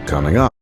Coming up.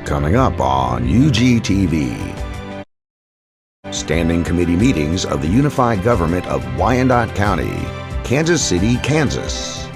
Coming up on UGTV. Standing Committee meetings of the Unified Government of Wyandotte County, Kansas City, Kansas.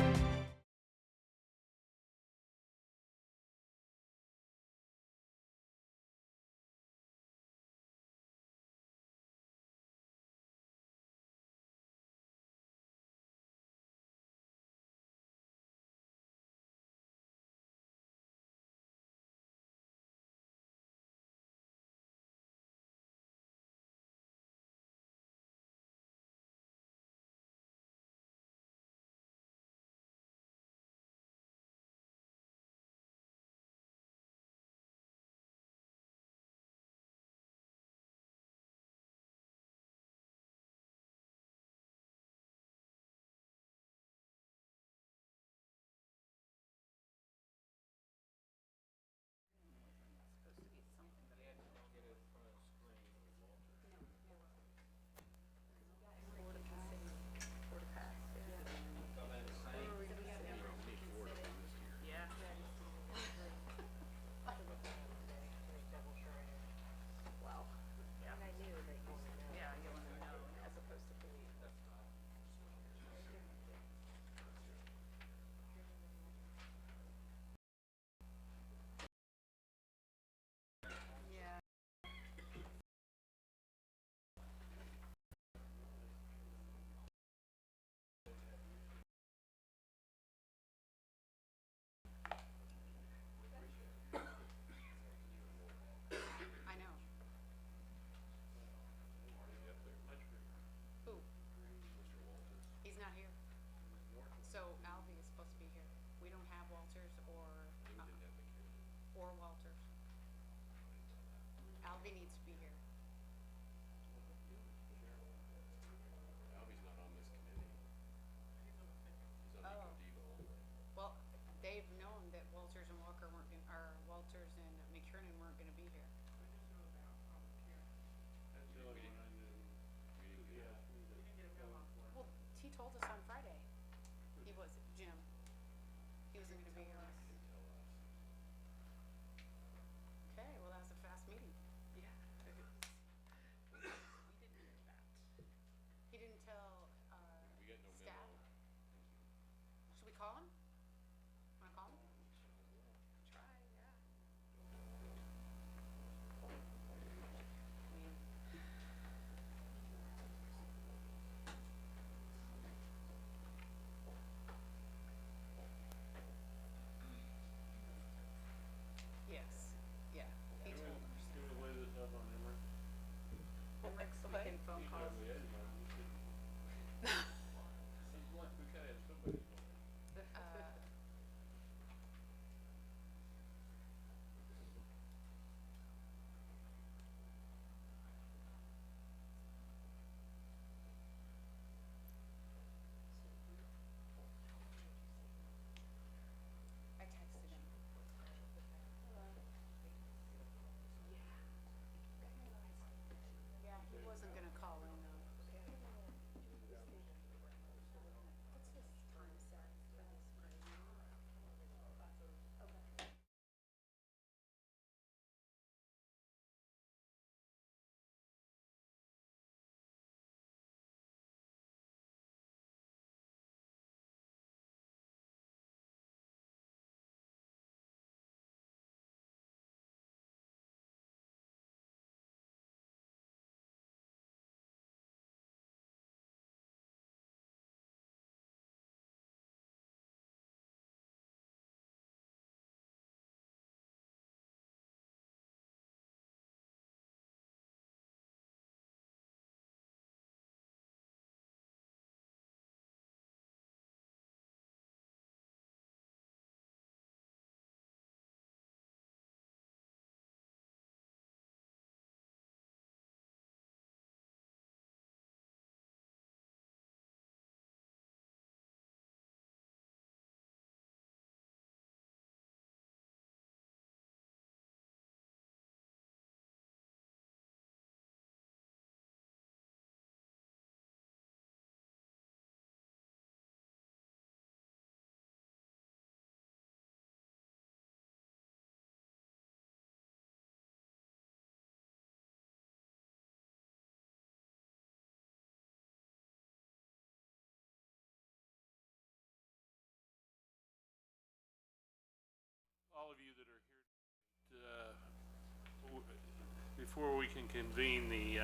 before we can convene the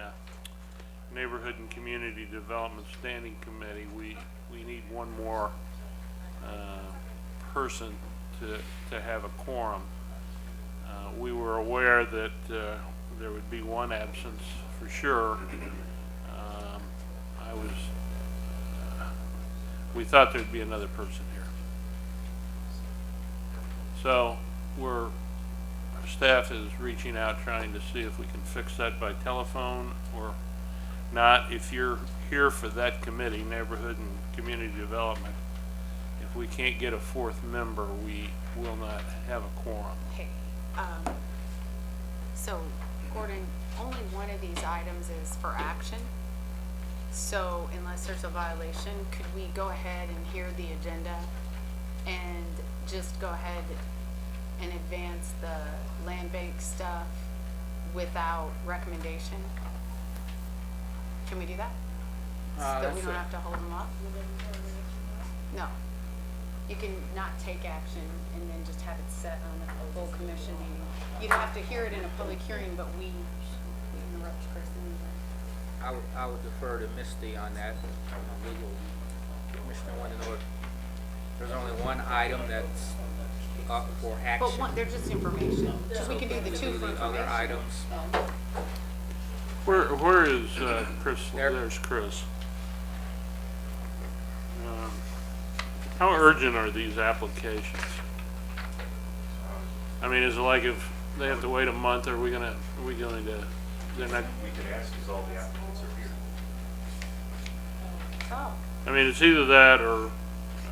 Neighborhood and Community Development Standing Committee, we need one more person to have a quorum. We were aware that there would be one absence for sure. We thought there'd be another person here. So our staff is reaching out trying to see if we can fix that by telephone or not. If you're here for that committee, Neighborhood and Community Development, if we can't get a fourth member, we will not have a quorum. Okay, so Gordon, only one of these items is for action. So unless there's a violation, could we go ahead and hear the agenda and just go ahead and advance the land bank stuff without recommendation? Can we do that? So that we don't have to hold them up? No. You can not take action and then just have it set on a full commission meeting. You'd have to hear it in a public hearing, but we interrupt Chris anyway. I would defer to Misty on that. Legal commissioner wanted to know if there's only one item that's up for action. But they're just information. So we can do the two for the other information. items. Where is Chris? There. There's Chris. How urgent are these applications? I mean, is it like if they have to wait a month, are we going to, they're not? We could ask because all the applicants are here. Oh, I mean, it's either that or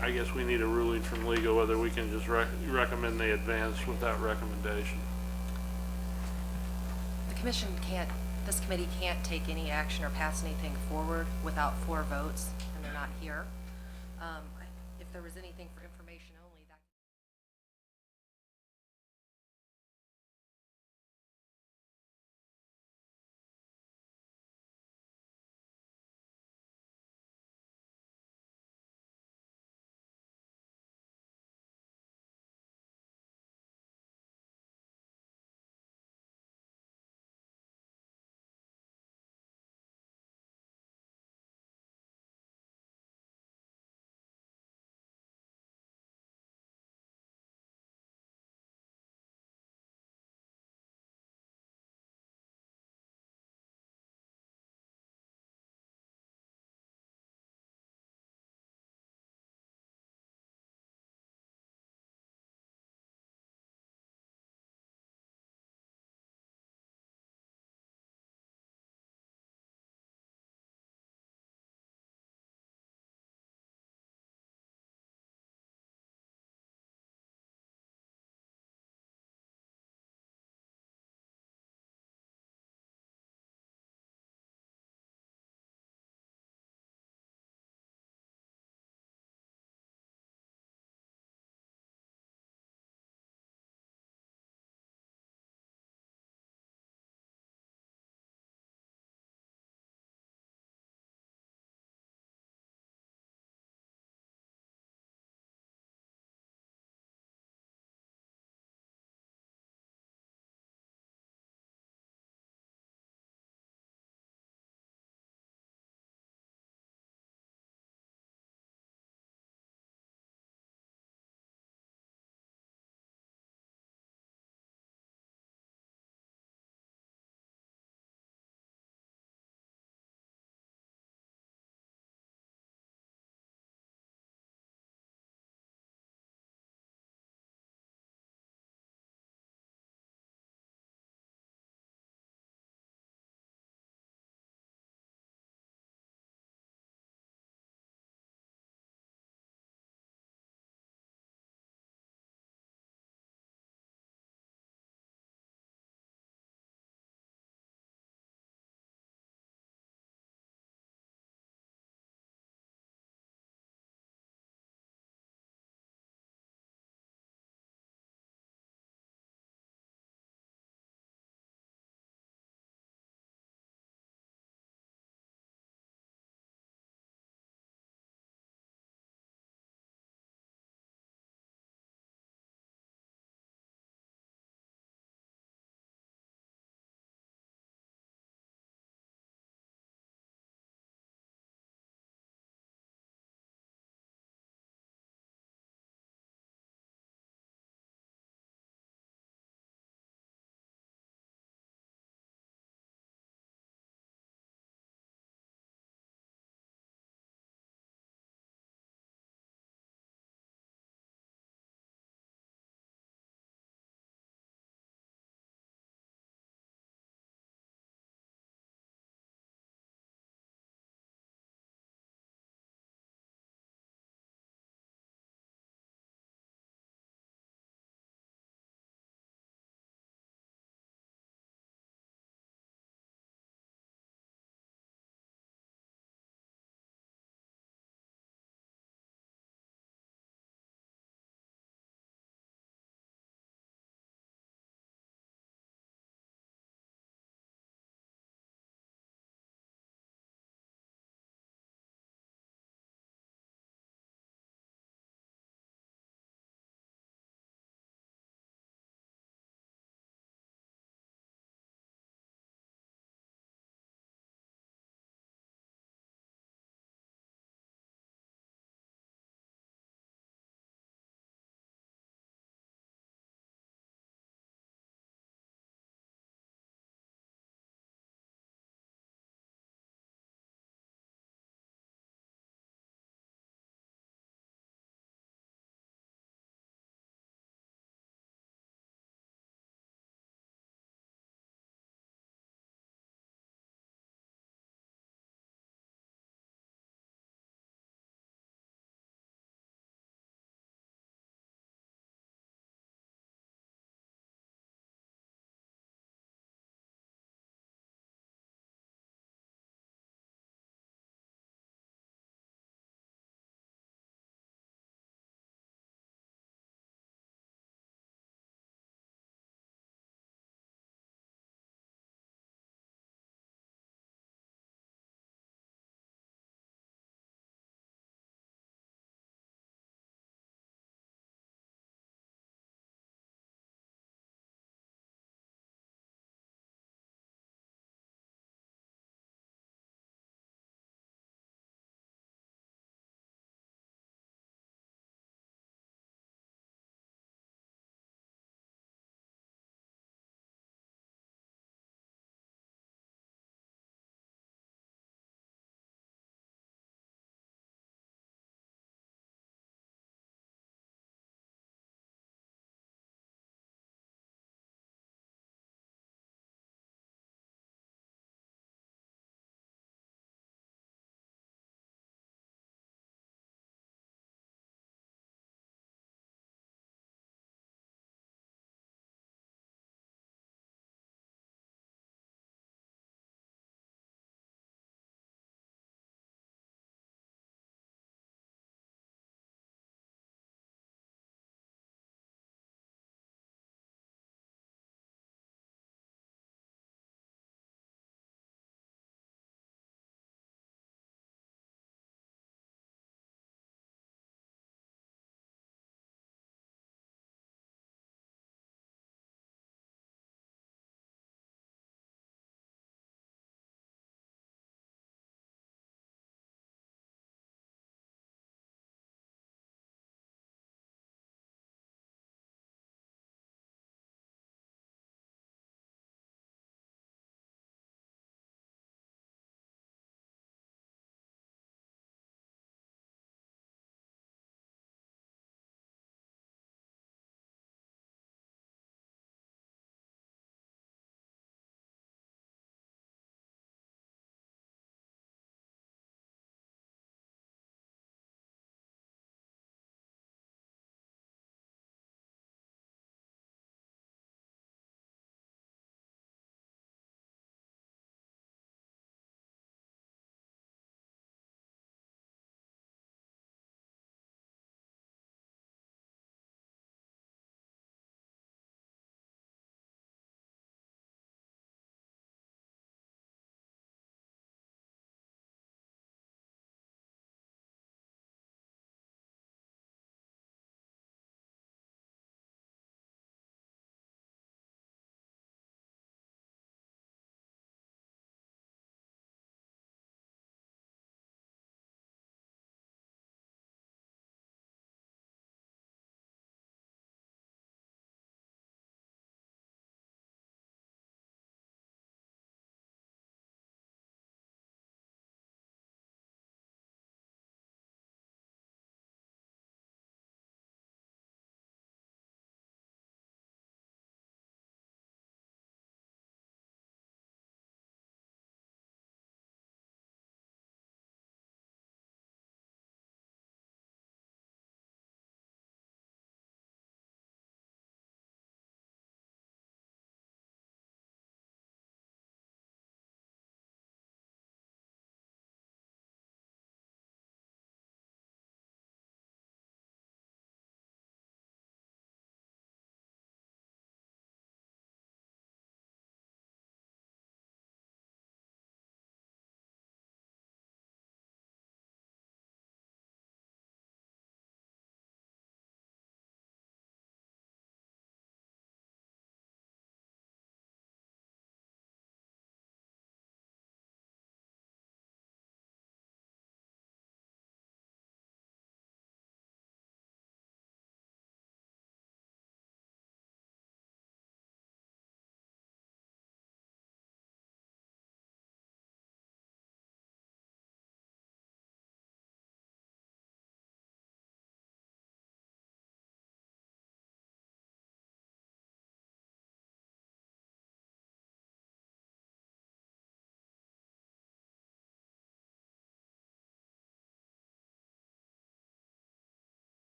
I guess we need a ruling from legal whether we can just recommend they advance without recommendation. The commission can't, this committee can't take any action or pass anything forward without 4 votes, and they're not here. If there was anything for information only, that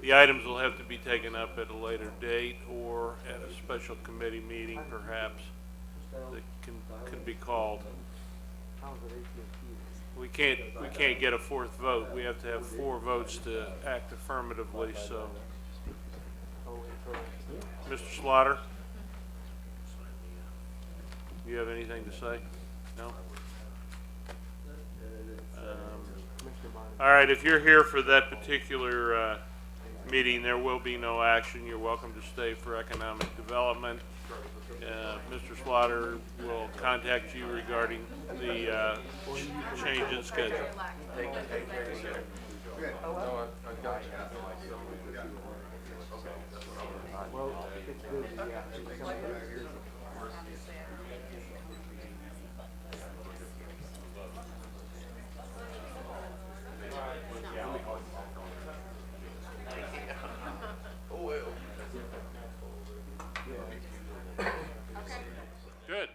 The items will have to be taken up at a later date or at a special committee meeting perhaps that can be called. We can't get a fourth vote. We have to have 4 votes to act affirmatively, so. Mr. Slaughter? Do you have anything to say? No? All right, if you're here for that particular meeting, there will be no action. You're welcome to stay for economic development. Mr. Slaughter will contact you regarding the change in schedule. Good.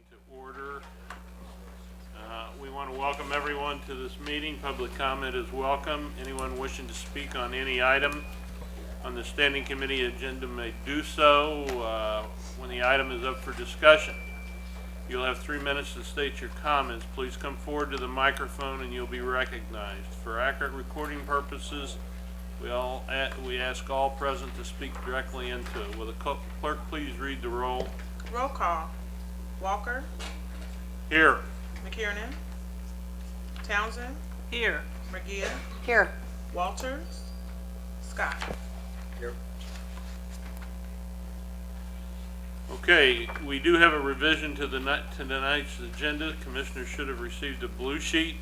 to order. We want to welcome everyone to this meeting. Public comment is welcome. Anyone wishing to speak on any item on the standing committee agenda may do so when the item is up for discussion. You'll have 3 minutes to state your comments. Please come forward to the microphone and you'll be recognized. For accurate recording purposes, we ask all present to speak directly into it. Will the clerk please read the roll? Roll call. Walker, Here. McKiernan, Townsend, Here. McGee, Here. Walters, Scott. Here. Okay, we do have a revision to tonight's agenda. Commissioners should have received a blue sheet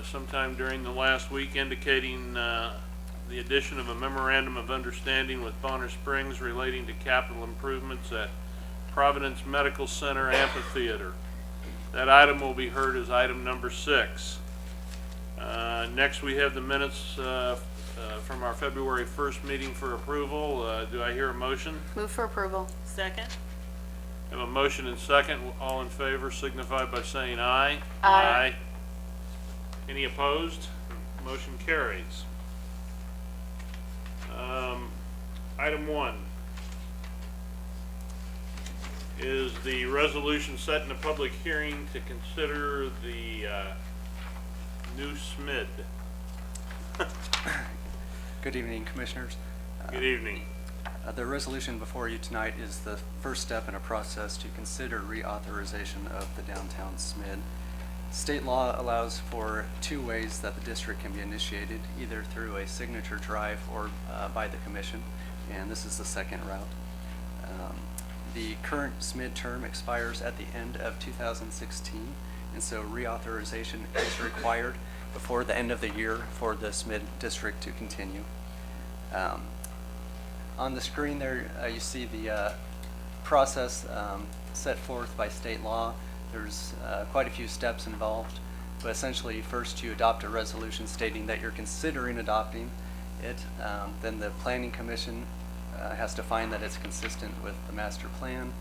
sometime during the last week indicating the addition of a memorandum of understanding with Bonner Springs relating to capital improvements at Providence Medical Center Amphitheater. That item will be heard as item number 6. Next, we have the minutes from our February 1st meeting for approval. Do I hear a motion? Move for approval. Second. Have a motion and second. All in favor signify by saying aye. Aye. Any opposed? Motion carries. Item 1 is the resolution setting a public hearing to consider the new SMID. Good evening, Commissioners. Good evening. The resolution before you tonight is the first step in a process to consider reauthorization of the downtown SMID. State law allows for 2 ways that the district can be initiated, either through a signature drive or by the Commission, and this is the second route. The current SMID term expires at the end of 2016, and so reauthorization is required before the end of the year for the SMID district to continue. On the screen there, you see the process set forth by state law. There's quite a few steps involved, but essentially first you adopt a resolution stating that you're considering adopting it. Then the Planning Commission has to find that it's consistent with the master plan.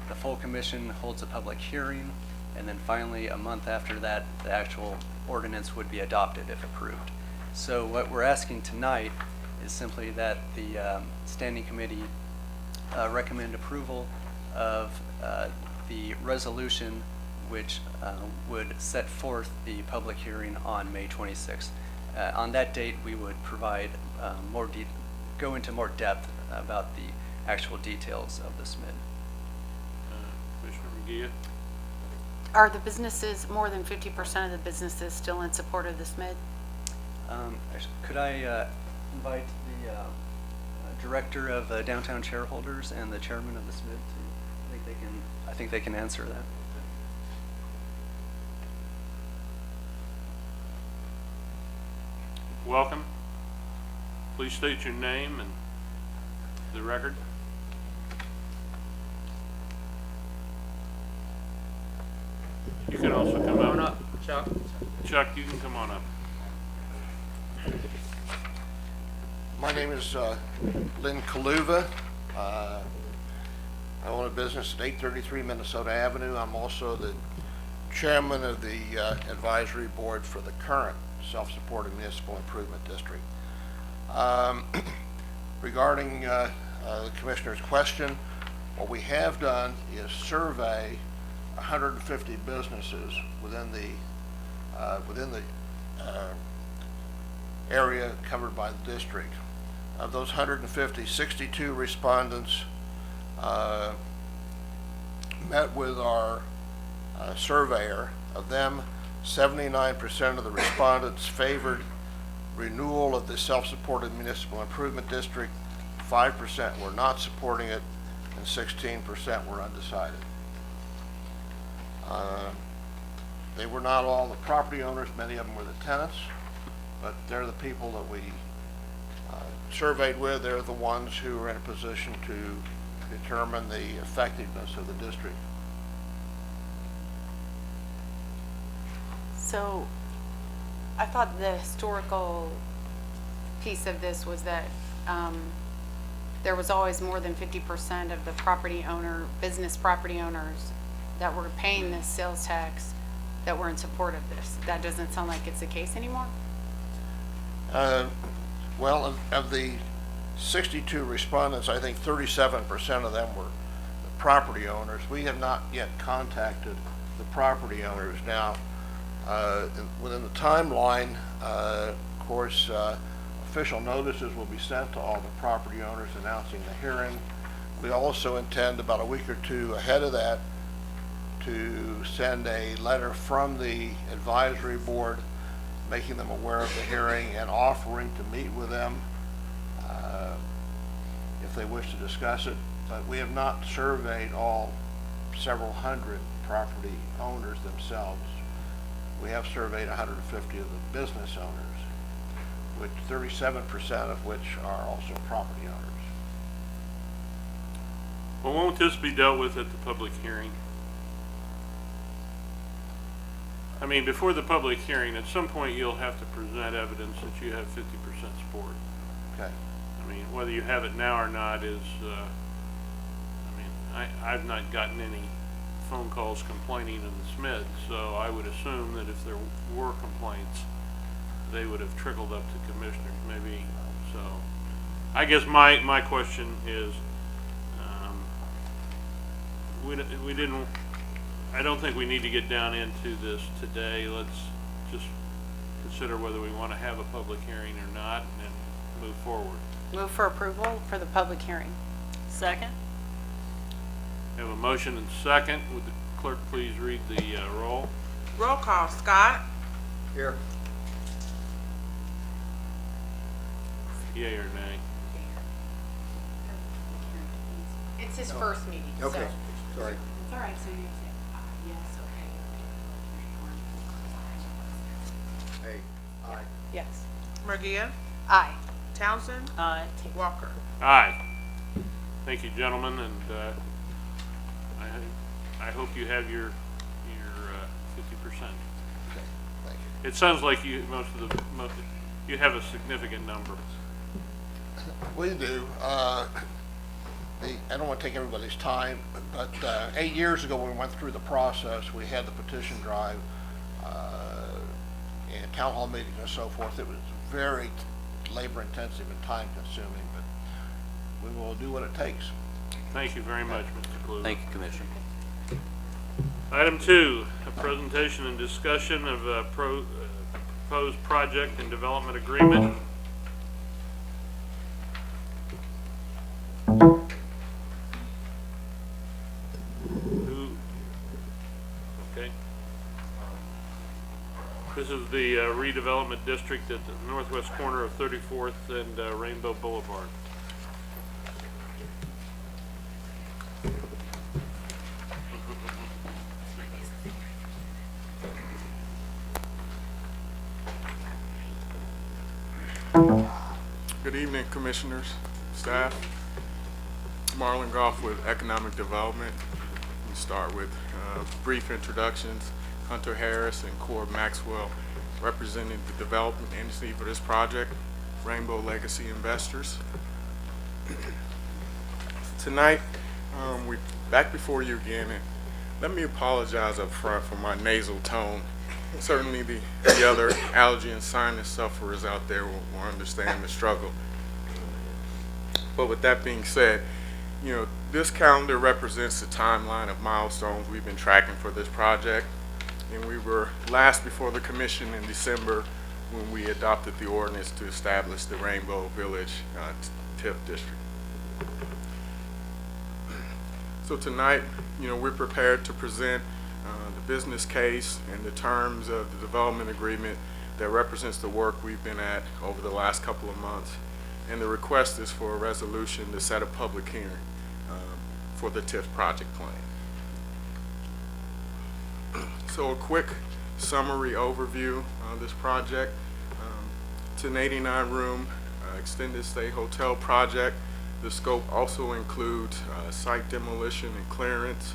The full commission holds a public hearing, and then finally a month after that the actual ordinance would be adopted if approved. So what we're asking tonight is simply that the standing committee recommend approval of the resolution which would set forth the public hearing on May 26th. On that date we would provide go into more depth about the actual details of the SMID. Commissioner McGee? Are the businesses, more than 50% of the businesses still in support of the SMID? Could I invite the director of downtown shareholders and the chairman of the SMID to, I think they can answer that. Welcome. Please state your name and the record. You can also come Come on up. up, Chuck. Chuck, you can come on up. My name is Lynn Kaluva. I own a business at 833 Minnesota Avenue. I'm also the chairman of the advisory board for the current self-supported municipal improvement district. Regarding the commissioner's question, what we have done is survey 150 businesses within the area covered by the district. Of those 150, 62 respondents met with our surveyor. Of them, 79% of the respondents favored renewal of the self-supported municipal improvement district, 5% were not supporting it, and 16% were undecided. They were not all the property owners, many of them were the tenants, but they're the people that we surveyed with. They're the ones who are in a position to determine the effectiveness of the district. So I thought the historical piece of this was that there was always more than 50% of the business property owners that were paying this sales tax that were in support of this. That doesn't sound like it's the case anymore? Well, of the 62 respondents, I think 37% of them were the property owners. We have not yet contacted the property owners. Now, within the timeline, of course, official notices will be sent to all the property owners announcing the hearing. We also intend about a week or two ahead of that to send a letter from the advisory board making them aware of the hearing and offering to meet with them if they wish to discuss it. But we have not surveyed all several hundred property owners themselves. We have surveyed 150 of the business owners, which 37% of which are also property owners. Well, won't this be dealt with at the public hearing? I mean, before the public hearing, at some point you'll have to present evidence that you have 50% support. Okay. I mean, whether you have it now or not is, I mean, I've not gotten any phone calls complaining in the Smith, so I would assume that if there were complaints, they would have trickled up to commissioners, maybe. So I guess my question is, I don't think we need to get down into this today. Let's just consider whether we want to have a public hearing or not and then move forward. Move for approval for the public hearing. Second. We have a motion and second. Would the clerk please read the roll? Roll call. Scott. Here. Yea or nay? It's his first meeting, so. Okay, sorry. It's all right, so you say, yes, okay. Hey, aye. Yes. Murgia. Aye. Townsend. Aye. Walker. Aye. Thank you, gentlemen, and I hope you have your 50%. Okay, thank you. It sounds like you you have a significant number. We do. I don't want to take everybody's time, but 8 years ago when we went through the process, we had the petition drive and town hall meetings and so forth. It was very labor intensive and time consuming, but we will do what it takes. Thank you very much, Mr. Kluge. Thank you, Commissioner. Item 2, a presentation and discussion of a proposed project and development agreement. Okay. This is the redevelopment district at the northwest corner of 34th and Rainbow Boulevard. Good evening, Commissioners, staff. Marlon Goff with Economic Development. We start with brief introductions. Hunter Harris and Corb Maxwell representing the development entity for this project, Rainbow Legacy Investors. Tonight, we're back before you again, and let me apologize up front for my nasal tone. Certainly the other allergy and sinus sufferers out there will understand the struggle. But with that being said, you know, this calendar represents the timeline of milestones we've been tracking for this project. And we were last before the commission in December when we adopted the ordinance to establish the Rainbow Village TIF district. So tonight, you know, we're prepared to present the business case and the terms of the development agreement that represents the work we've been at over the last couple of months. And the request is for a resolution to set a public hearing for the TIF project plan. So a quick summary overview of this project. It's an 89-room extended stay hotel project. The scope also includes site demolition and clearance,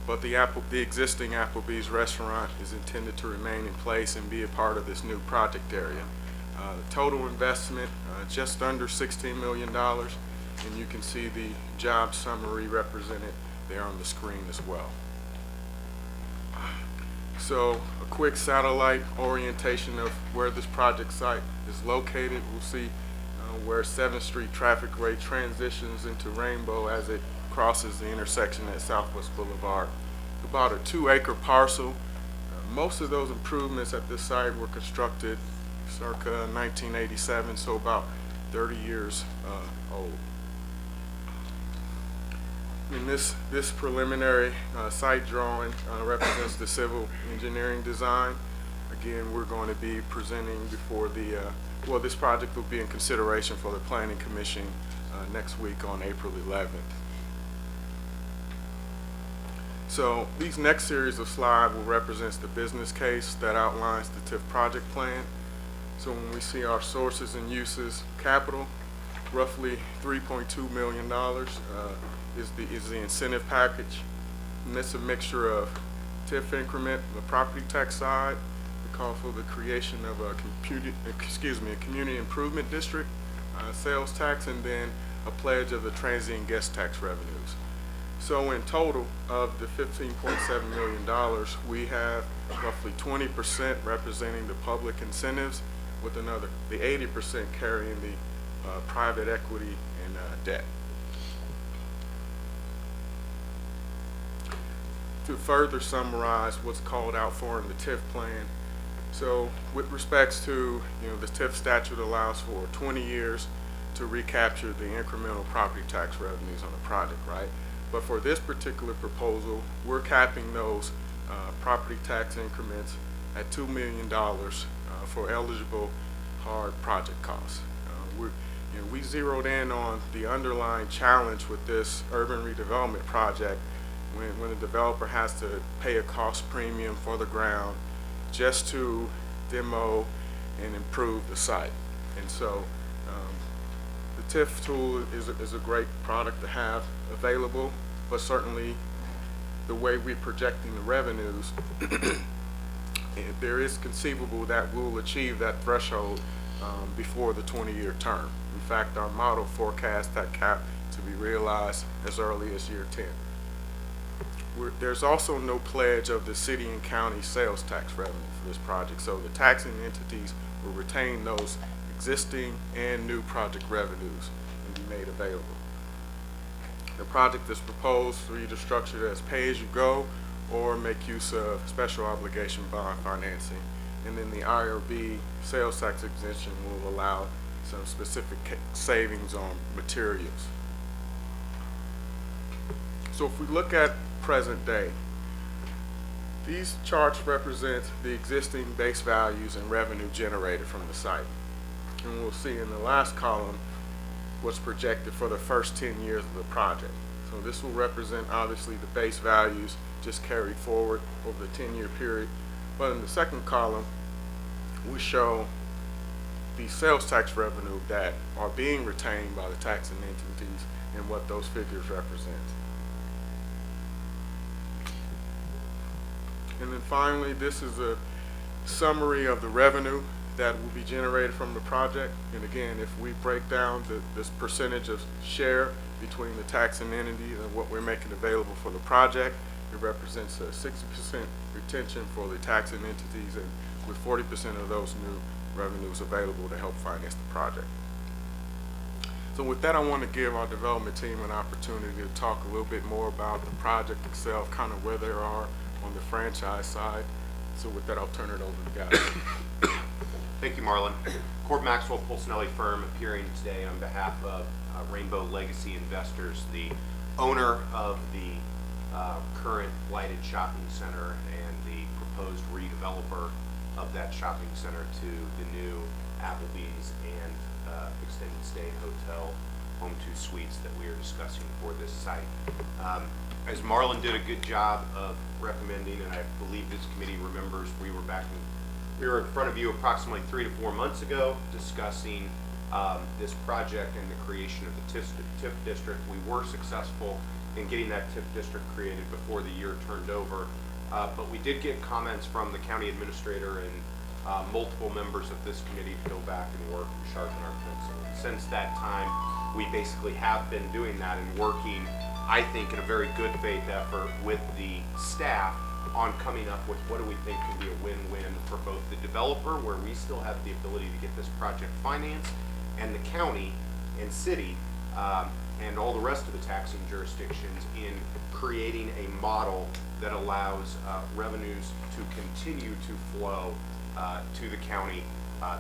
but the existing Applebee's restaurant is intended to remain in place and be a part of this new project area. The total investment just under $16 million, and you can see the job summary represented there on the screen as well. So a quick satellite orientation of where this project site is located. We'll see where 7th Street traffic grade transitions into Rainbow as it crosses the intersection at Southwest Boulevard. About a 2-acre parcel. Most of those improvements at this site were constructed circa 1987, so about 30 years old. And this preliminary site drawing represents the civil engineering design. Again, we're going to be presenting before the, well, this project will be in consideration for the Planning Commission next week on April 11th. So these next series of slides will represent the business case that outlines the TIF project plan. So when we see our sources and uses, capital, roughly $3.2 million is the incentive package. And that's a mixture of TIF increment on the property tax side, the call for the creation of a community improvement district, sales tax, and then a pledge of the transient guest tax revenues. So in total of the $15.7 million, we have roughly 20% representing the public incentives, with the 80% carrying the private equity and debt. To further summarize what's called out for in the TIF plan, so with respects to, the TIF statute allows for 20 years to recapture the incremental property tax revenues on the project, right? But for this particular proposal, we're capping those property tax increments at $2 million for eligible hard project costs. We zeroed in on the underlying challenge with this urban redevelopment project when the developer has to pay a cost premium for the ground just to demo and improve the site. And so the TIF tool is a great product to have available, but certainly the way we're projecting the revenues, there is conceivable that we'll achieve that threshold before the 20-year term. In fact, our model forecasts that cap to be realized as early as year 10. There's also no pledge of the city and county sales tax revenue for this project, so the taxing entities will retain those existing and new project revenues and be made available. The project is proposed for either structured as pay-as-you-go or make use of special obligation bond financing. And then the IRB sales tax exemption will allow some specific savings on materials. So if we look at present day, these charts represent the existing base values and revenue generated from the site. And we'll see in the last column what's projected for the first 10 years of the project. So this will represent obviously the base values just carried forward over the 10-year period. But in the second column, we show the sales tax revenue that are being retained by the taxing entities and what those figures represent. And then finally, this is a summary of the revenue that will be generated from the project. And again, if we break down this percentage of share between the taxing entity and what we're making available for the project, it represents a 60% retention for the taxing entities, and with 40% of those new revenues available to help finance the project. So with that, I want to give our development team an opportunity to talk a little bit more about the project itself, kind of where they are on the franchise side. So with that, I'll turn it over to the guys. Thank you, Marlon. Cord Maxwell Pulcinelli firm appearing today on behalf of Rainbow Legacy Investors, the owner of the current lighted shopping center and the proposed redeveloper of that shopping center to the new Applebee's and extended stay hotel Home 2 Suites that we are discussing for this site. As Marlon did a good job of recommending, and I believe this committee remembers, we were in front of you approximately 3 to 4 months ago discussing this project and the creation of the TIF district. We were successful in getting that TIF district created before the year turned over, but we did get comments from the county administrator and multiple members of this committee to go back and work and sharpen our pencil. Since that time, we basically have been doing that and working, I think, in a very good faith effort with the staff on coming up with what do we think can be a win-win for both the developer, where we still have the ability to get this project financed, and the county and city, and all the rest of the taxing jurisdictions in creating a model that allows revenues to continue to flow to the county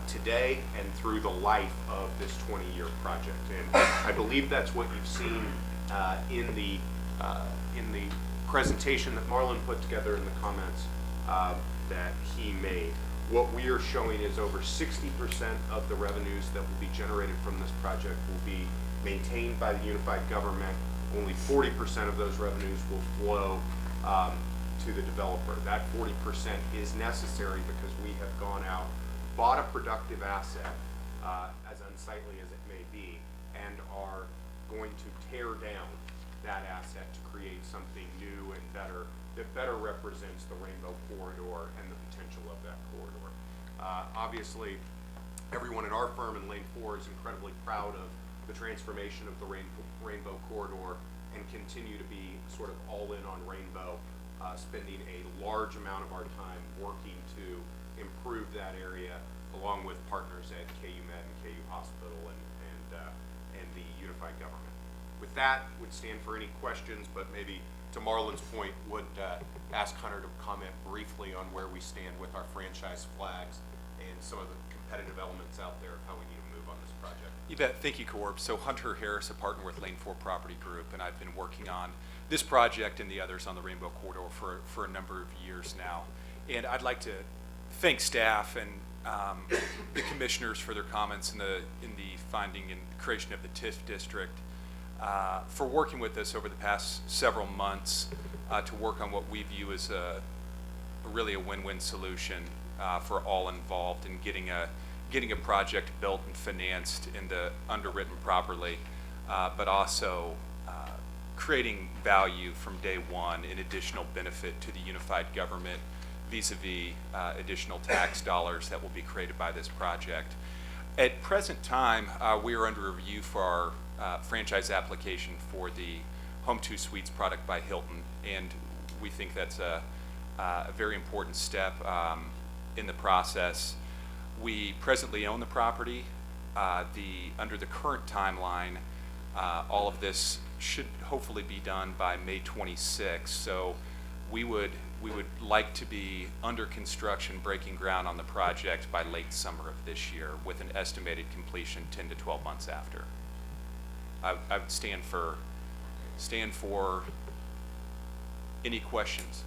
today and through the life of this 20-year project. And I believe that's what you've seen in the presentation that Marlon put together in the comments that he made. What we are showing is over 60% of the revenues that will be generated from this project will be maintained by the unified government. Only 40% of those revenues will flow to the developer. That 40% is necessary because we have gone out, bought a productive asset, as unsightly as it may be, and are going to tear down that asset to create something new and better that better represents the Rainbow Corridor and the potential of that corridor. Obviously, everyone in our firm in Lane 4 is incredibly proud of the transformation of the Rainbow Corridor and continue to be sort of all in on Rainbow, spending a large amount of our time working to improve that area along with partners at KU Med and KU Hospital and the unified government. With that, would stand for any questions, but maybe to Marlon's point, would ask Hunter to comment briefly on where we stand with our franchise flags and some of the competitive elements out there of how we need to move on this project. You bet. Thank you, Corb. So Hunter Harris, a partner with Lane 4 Property Group, and I've been working on this project and the others on the Rainbow Corridor for a number of years now. And I'd like to thank staff and the commissioners for their comments in the finding and creation of the TIF district, for working with us over the past several months to work on what we view as really a win-win solution for all involved in getting a project built and financed and underwritten properly, but also creating value from day one in additional benefit to the unified government vis-a-vis additional tax dollars that will be created by this project. At present time, we are under review for our franchise application for the Home 2 Suites product by Hilton, and we think that's a very important step in the process. We presently own the property. Under the current timeline, all of this should hopefully be done by May 26th. So we would like to be under construction, breaking ground on the project by late summer of this year, with an estimated completion 10 to 12 months after. I would stand for any questions.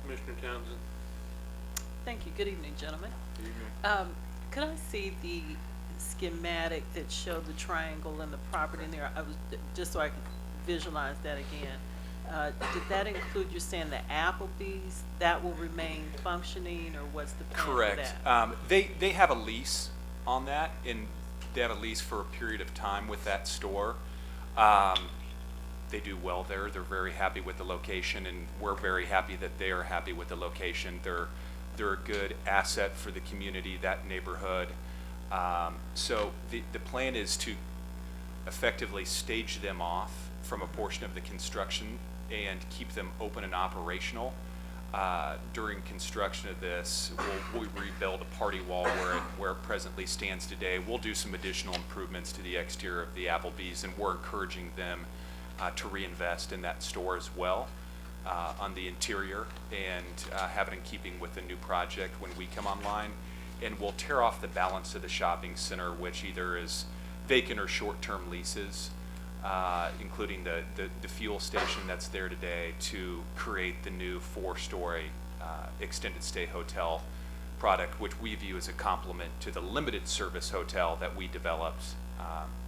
Commissioner Townsend. Thank you. Good evening, gentlemen. Good evening. Could I see the schematic that showed the triangle and the property in there? I was just so I could visualize that again. Did that include, you're saying, the Applebee's that will remain functioning, or what's the plan Correct. for that? They have a lease on that, and they have a lease for a period of time with that store. They do well there. They're very happy with the location, and we're very happy that they are happy with the location. They're a good asset for the community, that neighborhood. So the plan is to effectively stage them off from a portion of the construction and keep them open and operational. During construction of this, we'll rebuild a party wall where it presently stands today. We'll do some additional improvements to the exterior of the Applebee's, and we're encouraging them to reinvest in that store as well on the interior and have it in keeping with the new project when we come online. And we'll tear off the balance of the shopping center, which either is vacant or short-term leases, including the fuel station that's there today, to create the new 4-story extended stay hotel product, which we view as a complement to the limited service hotel that we developed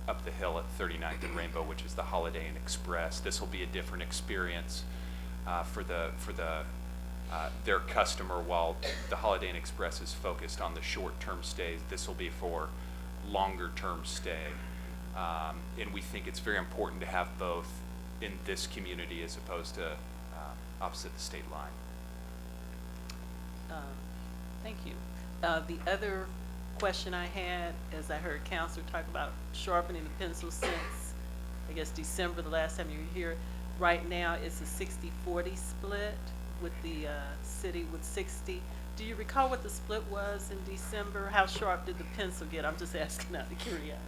up the hill at 39th and Rainbow, which is the Holiday Inn Express. This will be a different experience for their customer. While the Holiday Inn Express is focused on the short-term stays, this will be for longer-term stay. And we think it's very important to have both in this community as opposed to opposite the state line. Thank you. The other question I had, as I heard Counselor talk about sharpening the pencil since, I guess, December, the last time you were here, Right now, it's a 60-40 split with the city with 60. Do you recall what the split was in December? How sharp did the pencil get? I'm just asking out of curiosity.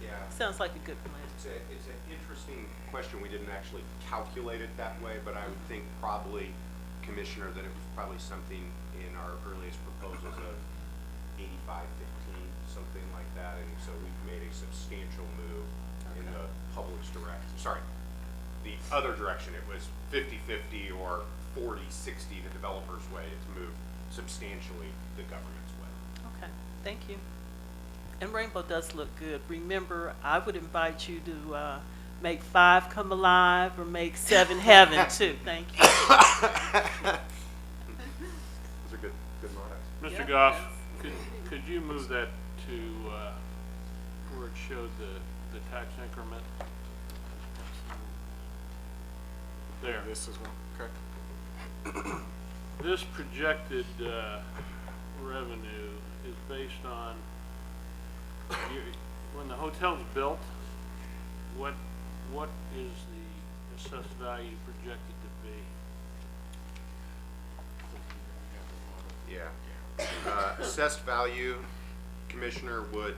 Yeah. Sounds like a good plan. It's an interesting question. We didn't actually calculate it that way, but I would think probably, Commissioner, that it was probably something in our earliest proposals of 85-15, something like that. And so we've made a substantial move in the public's direction. Sorry, the other direction. It was 50-50 or 40-60 the developer's way. It's moved substantially the government's way. Okay, thank you. And Rainbow does look good. Remember, I would invite you to make 5 come alive or make 7 heaven too. Thank you. Those are good mottos. Mr. Yeah, Goff, yes. could you move that to where it showed the tax increment? There. This is one, okay. This projected revenue is based on, when the hotel's built, what is the assessed value projected to be? Yeah. Assessed value, Commissioner, would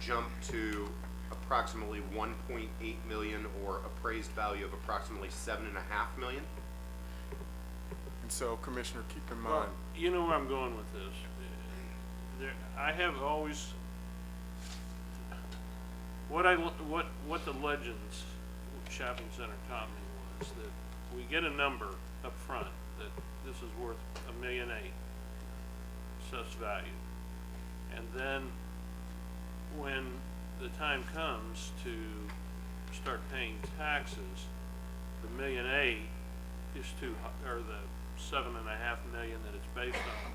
jump to approximately 1.8 million, or appraised value of approximately 7.5 million. And so, Commissioner, keep in Well, mind, you know where I'm going with this. I have always, what the Legends Shopping Center taught me was that we get a number up front that this is worth $1.8 million assessed value, and then when the time comes to start paying taxes, the $1.8 million is too, or the $7.5 million that it's based on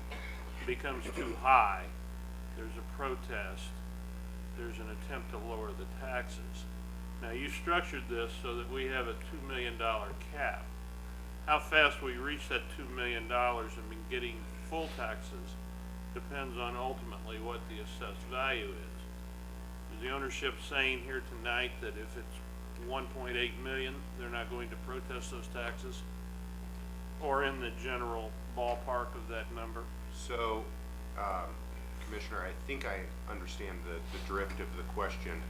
becomes too high. There's a protest. There's an attempt to lower the taxes. Now, you structured this so that we have a $2 million cap. How fast we reach that $2 million and be getting full taxes depends on ultimately what the assessed value is. Is the ownership saying here tonight that if it's 1.8 million, they're not going to protest those taxes? Or in the general ballpark of that number? So, Commissioner, I think I understand the drift of the question.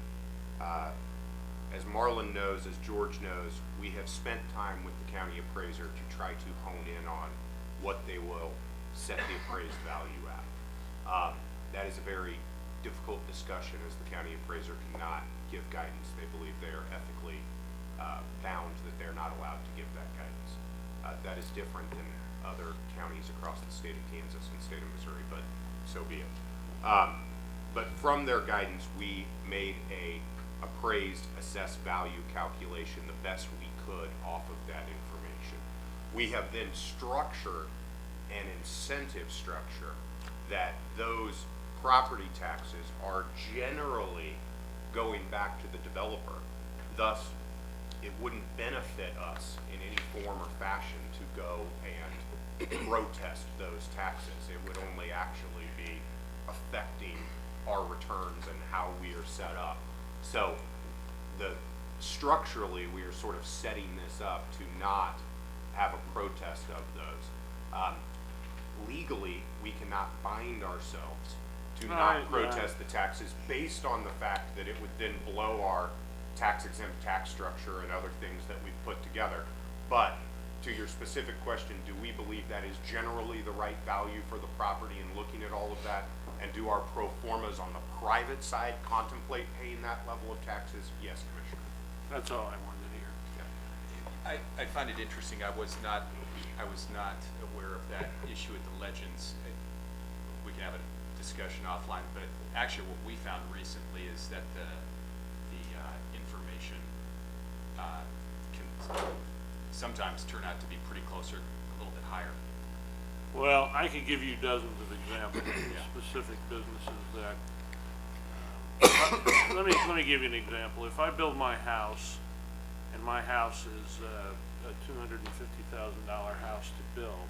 As Marlon knows, as George knows, we have spent time with the county appraiser to try to hone in on what they will set the appraised value at. That is a very difficult discussion, as the county appraiser cannot give guidance. They believe they are ethically bound that they're not allowed to give that guidance. That is different than other counties across the state of Kansas and state of Missouri, but so be it. But from their guidance, we made a appraised assessed value calculation the best we could off of that information. We have then structured an incentive structure that those property taxes are generally going back to the developer. Thus, it wouldn't benefit us in any form or fashion to go and protest those taxes. It would only actually be affecting our returns and how we are set up. So, structurally, we are sort of setting this up to not have a protest of those. Legally, we cannot bind ourselves to not protest the taxes based on the fact that it would then blow our tax-exempt tax structure and other things that we've put together. But to your specific question, do we believe that is generally the right value for the property, and looking at all of that? And do our pro formas on the private side contemplate paying that level of taxes? Yes, Commissioner. That's all I wanted to hear. I find it interesting. I was not aware of that issue at the Legends. We can have a discussion offline, but actually what we found recently is that the information can sometimes turn out to be pretty close or a little bit higher. Well, I could give you dozens of examples of specific businesses that, let me give you an example. If I build my house, and my house is a $250,000 house to build,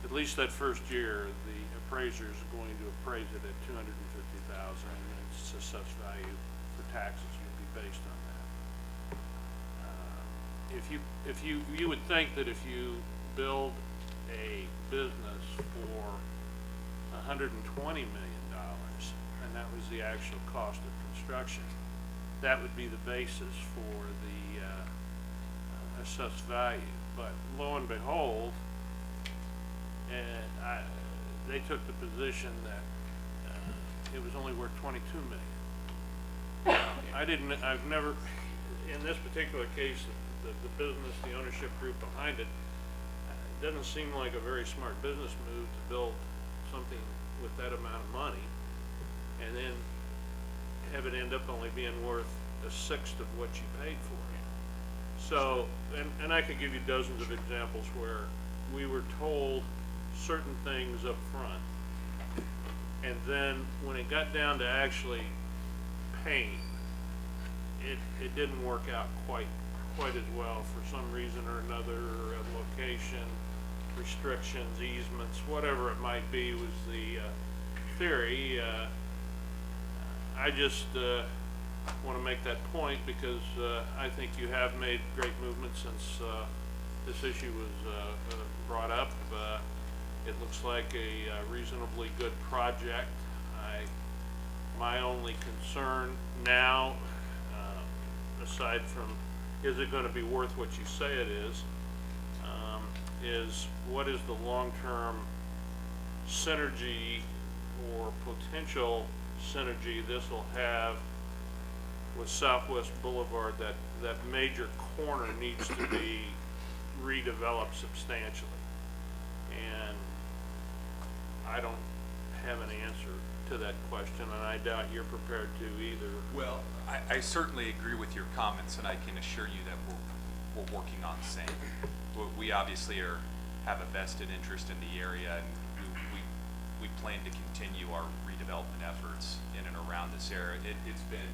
at least that first year, the appraiser is going to appraise it at $250,000, and its assessed value for taxes will be based on that. you would think that if you build a business for $120 million, and that was the actual cost of construction, that would be the basis for the assessed value. But lo and behold, they took the position that it was only worth $22 million. I've never, in this particular case, the business, the ownership group behind it, doesn't seem like a very smart business move to build something with that amount of money and then have it end up only being worth a sixth of what you paid for it. So, and I could give you dozens of examples where we were told certain things up front, and then when it got down to actually paying, it didn't work out quite as well for some reason or another, or a location, restrictions, easements, whatever it might be was the theory. I just want to make that point because I think you have made great movement since this issue was brought up. It looks like a reasonably good project. My only concern now, aside from is it going to be worth what you say it is what is the long-term synergy or potential synergy this will have with Southwest Boulevard. That major corner needs to be redeveloped substantially, and I don't have an answer to that question, and I doubt you're prepared to either. Well, I certainly agree with your comments, and I can assure you that we're working on the same. We obviously have a vested interest in the area, and we plan to continue our redevelopment efforts in and around this area. It's been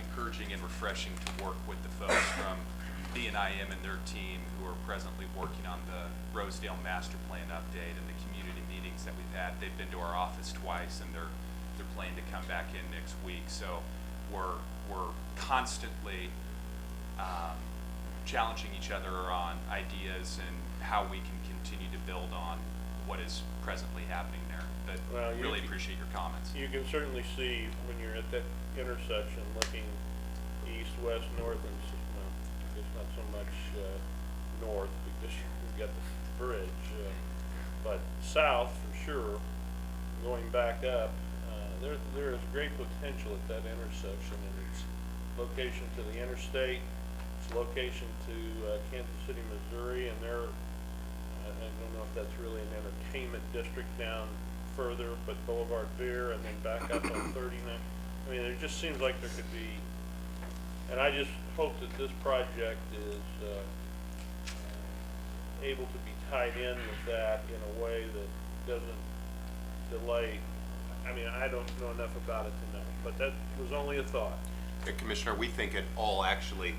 encouraging and refreshing to work with the folks from BNIM and their team who are presently working on the Rosedale Master Plan update and the community meetings that we've had. They've been to our office twice, and they're planning to come back in next week. So we're constantly challenging each other on ideas and how we can continue to build on what is presently happening there. But really appreciate your comments. You can certainly see when you're at that intersection looking east, west, north, and well, I guess not so much north because you've got the bridge, but south for sure, going back up, there is great potential at that intersection, and its location to the interstate, its location to Kansas City, Missouri, and I don't know if that's really an entertainment district down further, but Boulevard Beer, and then back up on 39. I mean, it just seems like there could be, and I just hope that this project is able to be tied in with that in a way that doesn't delay. I mean, I don't know enough about it to know, but that was only a thought. Commissioner, we think it all actually,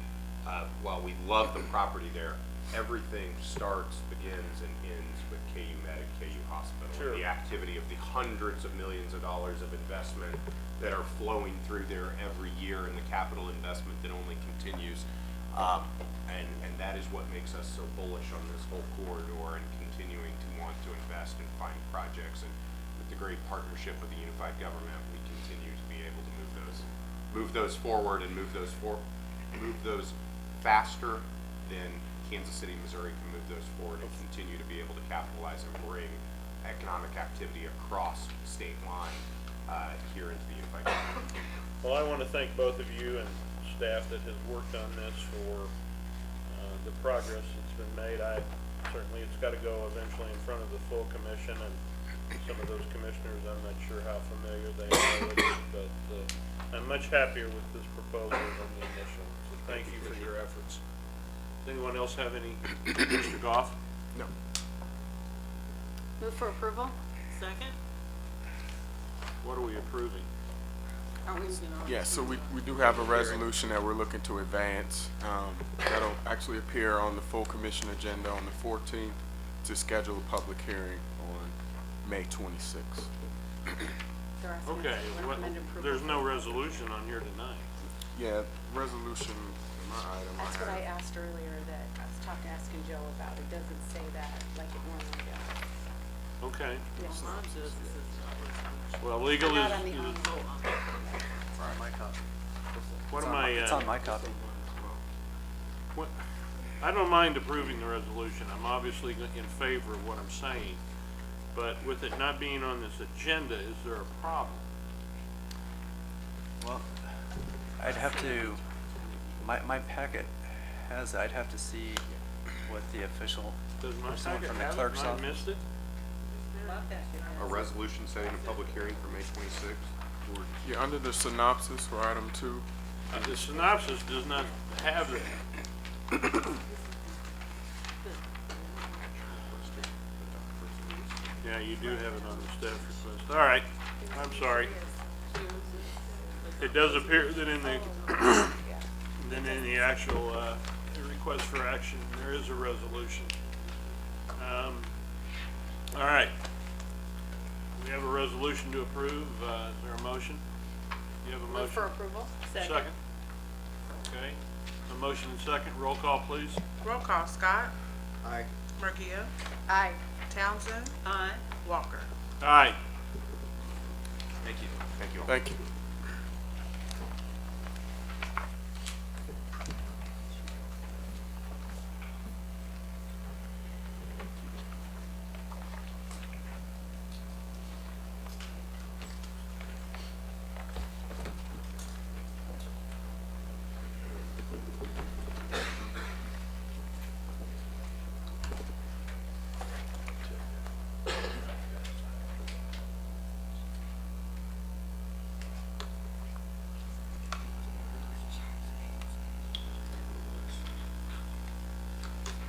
while we love the property there, everything starts, begins, and ends with KU Med and KU Hospital. Sure. And the activity of the hundreds of millions of dollars of investment that are flowing through there every year, and the capital investment that only continues. And that is what makes us so bullish on this whole corridor and continuing to want to invest and find projects. And with the great partnership of the unified government, we continue to be able to move those forward and move those faster than Kansas City, Missouri can move those forward and continue to be able to capitalize and bring economic activity across state line here into the unified government. Well, I want to thank both of you and staff that has worked on this for the progress that's been made. Certainly it's got to go eventually in front of the full commission, and some of those commissioners, I'm not sure how familiar they are with it, but I'm much happier with this proposal than the initial. So thank you for your efforts. Does anyone else have any? Mr. Goff? No. Move for approval? Second? What are we approving? Are we, Yeah, so we do have a resolution that we're looking to advance. That'll actually appear on the full commission agenda on the 14th to schedule a public hearing on May 26th. Okay, there's no resolution on here tonight. Yeah, resolution That's what I asked earlier that I was asking Joe about. It doesn't say that like it normally does. Okay. Yes. Well, legal Not is, on the online. My copy. what It's am on- I, It's on my copy. what, I don't mind approving the resolution. I'm obviously in favor of what I'm saying. But with it not being on this agenda, is there a problem? Well, I'd have to, my packet has, I'd have to see what the official, Does my someone packet from the have it clerk's and I office. missed it? A resolution setting a public hearing for May 26th. Yeah, under the synopsis for item 2. The synopsis does not have it. Yeah, you do have it on the staff request. All right, I'm sorry. It does appear that in the, then in the actual, request for action, there is a resolution. All right. We have a resolution to approve. Is there a motion? You have a motion? Move for approval? Second? Okay. A motion and second. Roll call, please. Roll call, Scott, Aye. Murgia, Aye. Townsend, Aye. Walker. Aye. Thank you. Thank you all. Thank you.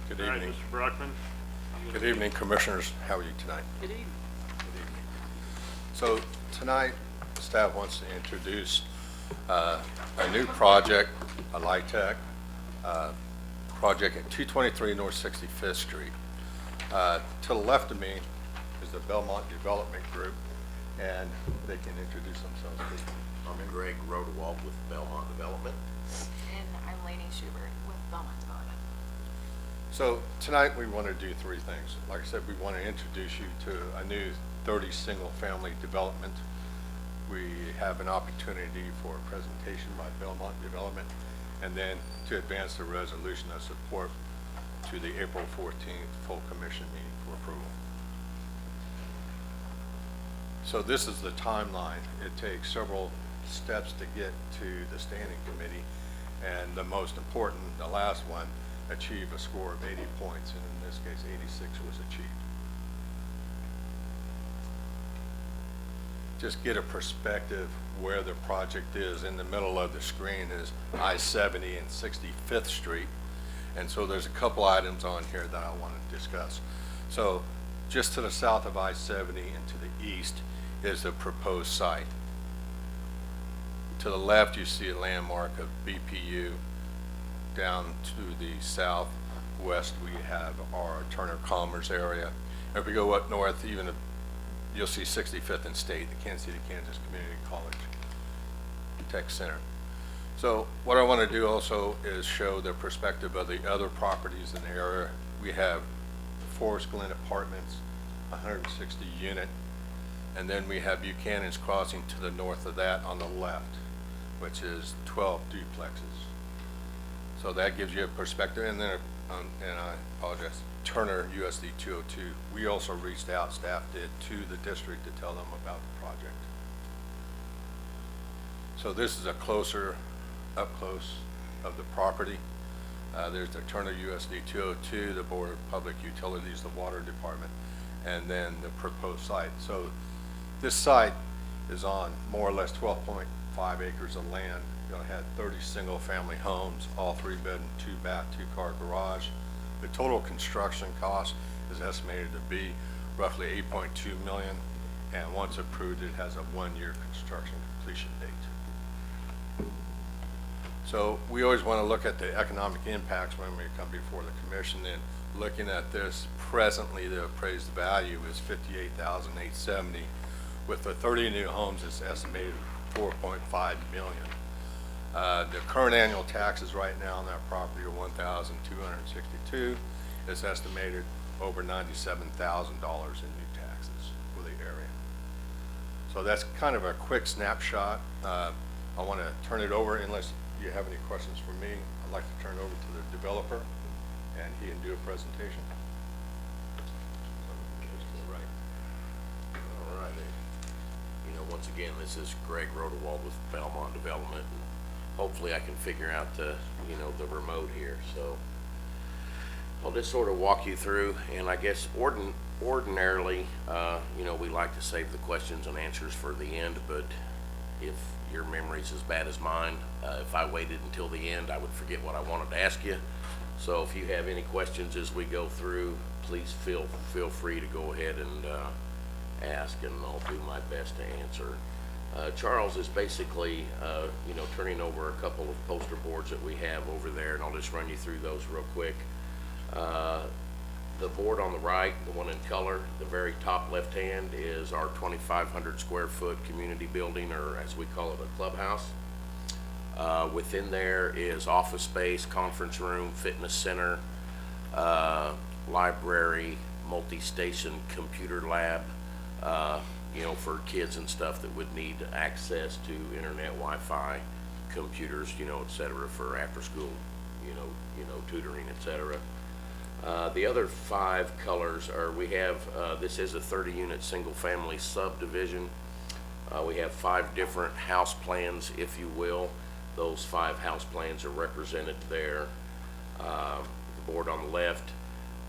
Good All right, evening. Mr. Brockman. Good evening, Commissioners. How are you tonight? Good evening. So tonight, staff wants to introduce a new project, a LIHTC project at 223 North 65th Street. To the left of me is the Belmont Development Group, and they can introduce themselves, please. I'm Greg Rodewald with Belmont Development. And I'm Lainey Schubert with Belmont Development. So tonight we want to do three things. Like I said, we want to introduce you to a new 30 single-family development. We have an opportunity for a presentation by Belmont Development, and then to advance the resolution of support to the April 14th full commission meeting for approval. So this is the timeline. It takes several steps to get to the standing committee, and the most important, the last one, achieve a score of 80 points, and in this case 86 was achieved. Just get a perspective where the project is. In the middle of the screen is I-70 and 65th Street, and so there's a couple items on here that I want to discuss. So just to the south of I-70 and to the east is the proposed site. To the left you see a landmark of BPU. Down to the southwest we have our Turner Commerce area. If we go up north, even you'll see 65th and State, the Kansas City, Kansas Community College Tech Center. So what I want to do also is show the perspective of the other properties in the area. We have Forest Glen Apartments, 160 unit, and then we have Buchanan's Crossing to the north of that on the left, which is 12 duplexes. So that gives you a perspective, and then, and I apologize, Turner USD 202. We also reached out, staff did, to the district to tell them about the project. So this is a closer, up close of the property. There's the Turner USD 202, the Board of Public Utilities, the Water Department, and then the proposed site. So this site is on more or less 12.5 acres of land. You'll have 30 single-family homes, all 3-bed and 2-bath, 2-car garage. The total construction cost is estimated to be roughly $8.2 million, and once approved, it has a 1-year construction completion date. So we always want to look at the economic impacts when we come before the commission, and looking at this, presently the appraised value is $58,870. With the 30 new homes, it's estimated $4.5 million. The current annual taxes right now on that property are $1,262. It's estimated over $97,000 in new taxes for the area. So that's kind of a quick snapshot. I want to turn it over, unless you have any questions for me, I'd like to turn it over to the developer, and he can do a presentation. All right. You know, once again, this is Greg Rodewald with Belmont Development. And hopefully I can figure out the remote here. So I'll just sort of walk you through, and I guess ordinarily, we like to save the questions and answers for the end, but if your memory's as bad as mine, if I waited until the end, I would forget what I wanted to ask you. So if you have any questions as we go through, please feel free to go ahead and ask, and I'll do my best to answer. Charles is basically, turning over a couple of poster boards that we have over there, and I'll just run you through those real quick. The board on the right, the one in color, the very top left hand is our 2,500 square foot community building, or as we call it, a clubhouse. Within there is office space, conference room, fitness center, library, multi-station computer lab, for kids and stuff that would need access to internet, Wi-Fi, computers, et cetera, for after school, tutoring, et cetera. The other 5 colors are, we have, this is a 30-unit single-family subdivision. We have 5 different house plans, if you will. Those 5 house plans are represented there. The board on the left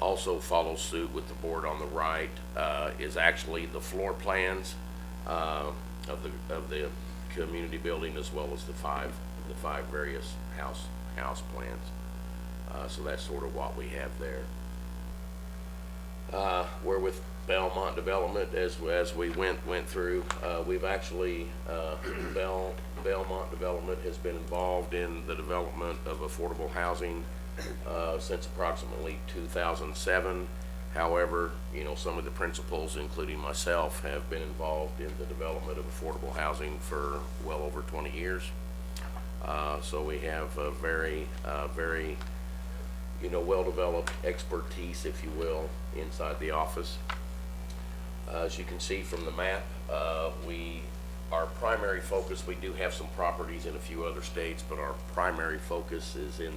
also follows suit with the board on the right. Is actually the floor plans of the community building, as well as the five various house plans. So that's sort of what we have there. We're with Belmont Development, as we went through. We've actually, Belmont Development has been involved in the development of affordable housing since approximately 2007. However, some of the principals, including myself, have been involved in the development of affordable housing for well over 20 years. So we have a very well-developed expertise, if you will, inside the office. As you can see from the map, our primary focus, we do have some properties in a few other states, but our primary focus is in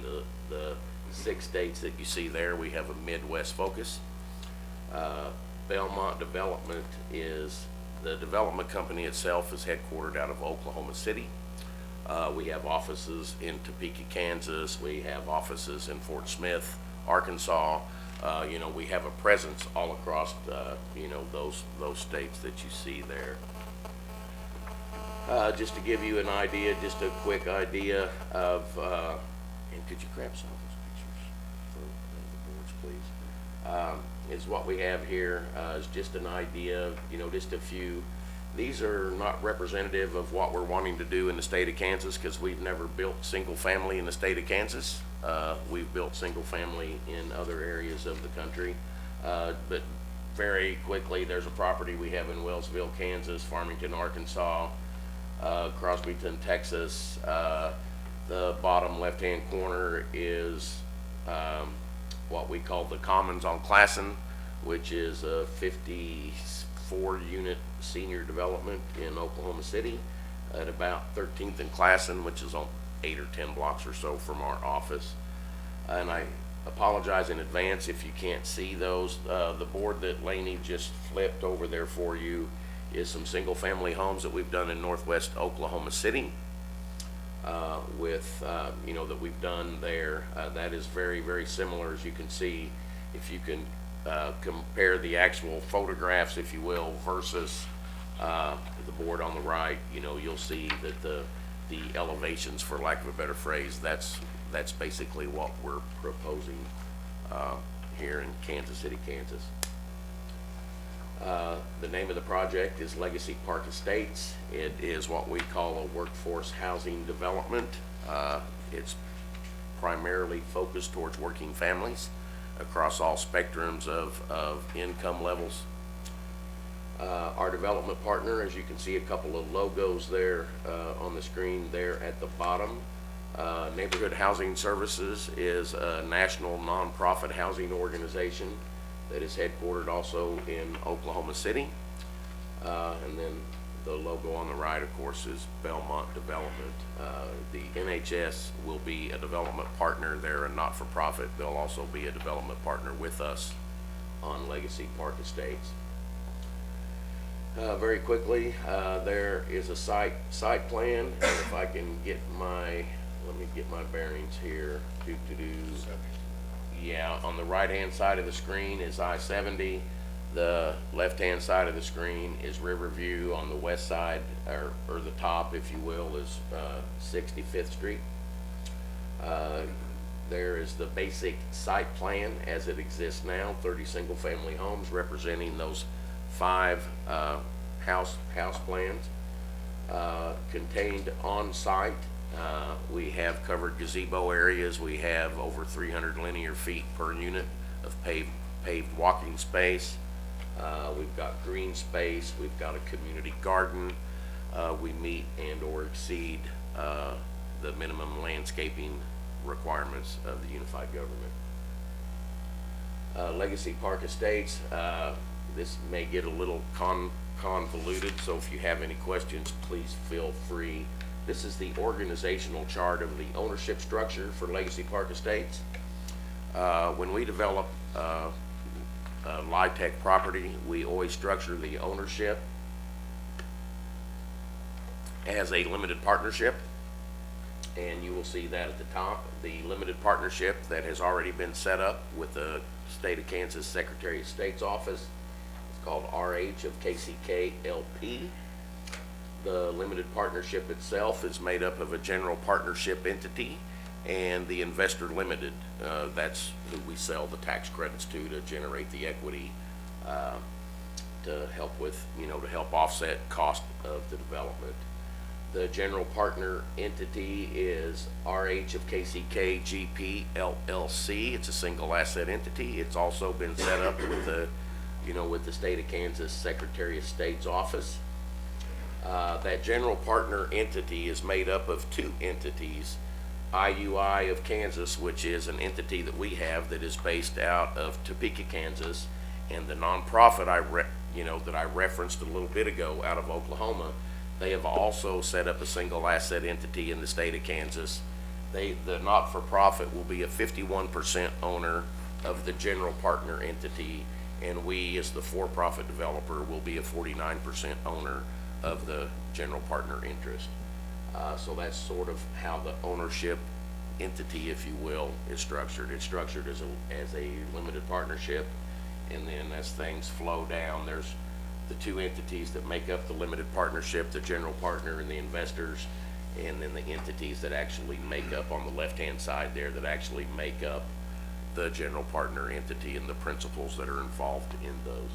the 6 states that you see there. We have a Midwest focus. Belmont Development is, the development company itself is headquartered out of Oklahoma City. We have offices in Topeka, Kansas. We have offices in Fort Smith, Arkansas. We have a presence all across, those states that you see there. Just to give you an idea, just a quick idea of, and could you grab some of those pictures for the boards, please? Is what we have here is just an idea, just a few. These are not representative of what we're wanting to do in the state of Kansas, because we've never built single family in the state of Kansas. We've built single family in other areas of the country. But very quickly, there's a property we have in Wellsville, Kansas, Farmington, Arkansas, Crosbyton, Texas. The bottom left-hand corner is what we call the Commons on Classen, which is a 54-unit senior development in Oklahoma City at about 13th and Classen, which is on 8 or 10 blocks or so from our office. And I apologize in advance if you can't see those. The board that Laney just flipped over there for you is some single family homes that we've done in Northwest Oklahoma City that we've done there. That is very, very similar, as you can see. If you can compare the actual photographs, if you will, versus the board on the right, you'll see that the elevations, for lack of a better phrase, that's basically what we're proposing here in Kansas City, Kansas. The name of the project is Legacy Park Estates. It is what we call a workforce housing development. It's primarily focused towards working families across all spectrums of income levels. Our development partner, as you can see a couple of logos there on the screen there at the bottom. Neighborhood Housing Services is a national nonprofit housing organization that is headquartered also in Oklahoma City. And then the logo on the right, of course, is Belmont Development. The NHS will be a development partner. They're a not-for-profit. They'll also be a development partner with us on Legacy Park Estates. Very quickly, there is a site plan, and if I can get let me get my bearings here. Yeah, on the right-hand side of the screen is I-70. The left-hand side of the screen is Riverview. On the west side, or the top, if you will, is 65th Street. There is the basic site plan as it exists now, 30 single-family homes representing those 5 house plans. Contained on site, we have covered gazebo areas. We have over 300 linear feet per unit of paved walking space. We've got green space. We've got a community garden. We meet and or exceed the minimum landscaping requirements of the unified government. Legacy Park Estates, this may get a little convoluted, so if you have any questions, please feel free. This is the organizational chart of the ownership structure for Legacy Park Estates. When we develop LIHTC property, we always structure the ownership as a limited partnership, and you will see that at the top, the limited partnership that has already been set up with the State of Kansas Secretary of State's office. It's called RH of KCK LP. The limited partnership itself is made up of a general partnership entity and the investor limited. That's who we sell the tax credits to generate the equity to help with, to help offset cost of the development. The general partner entity is RH of KCK GP LLC. It's a single asset entity. It's also been set up with the, with the State of Kansas Secretary of State's office. That general partner entity is made up of 2 entities. IUI of Kansas, which is an entity that we have that is based out of Topeka, Kansas, and the nonprofit that I referenced a little bit ago out of Oklahoma. They have also set up a single asset entity in the state of Kansas. The not-for-profit will be a 51% owner of the general partner entity, and we, as the for-profit developer, will be a 49% owner of the general partner interest. So that's sort of how the ownership entity, if you will, is structured. It's structured as a limited partnership, and then as things flow down, there's the 2 entities that make up the limited partnership, the general partner and the investors, and then the entities that actually make up on the left-hand side there that actually make up the general partner entity and the principals that are involved in those.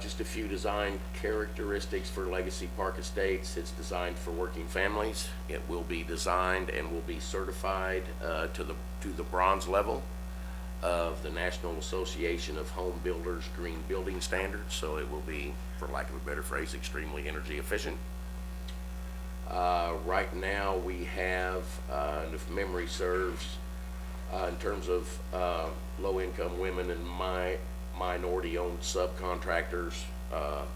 Just a few design characteristics for Legacy Park Estates. It's designed for working families. It will be designed and will be certified to the bronze level of the National Association of Home Builders Green Building Standards. So it will be, for lack of a better phrase, extremely energy efficient. Right now we have, and if memory serves, in terms of low-income women and minority-owned subcontractors,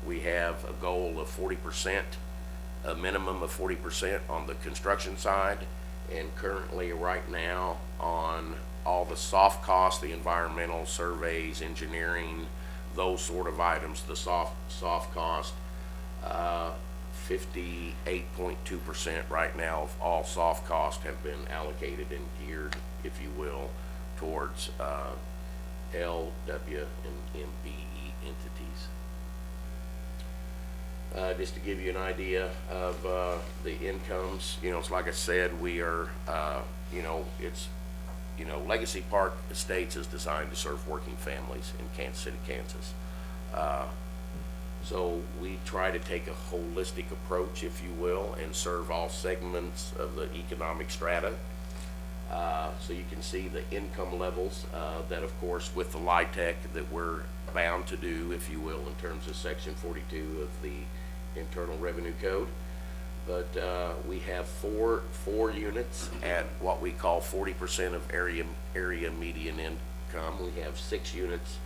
we have a goal of 40%, a minimum of 40% on the construction side, and currently right now on all the soft costs, the environmental surveys, engineering, those sort of items, the soft cost, 58.2% right now of all soft costs have been allocated and geared, if you will, towards L, W, and MBE entities. Just to give you an idea of the incomes, it's like I said, we are, Legacy Park Estates is designed to serve working families in Kansas City, Kansas. So we try to take a holistic approach, if you will, and serve all segments of the economic strata. So you can see the income levels that, of course, with the LIHTC that we're bound to do, if you will, in terms of Section 42 of the Internal Revenue Code. But we have four units at what we call 40% of area median income. We have 6 units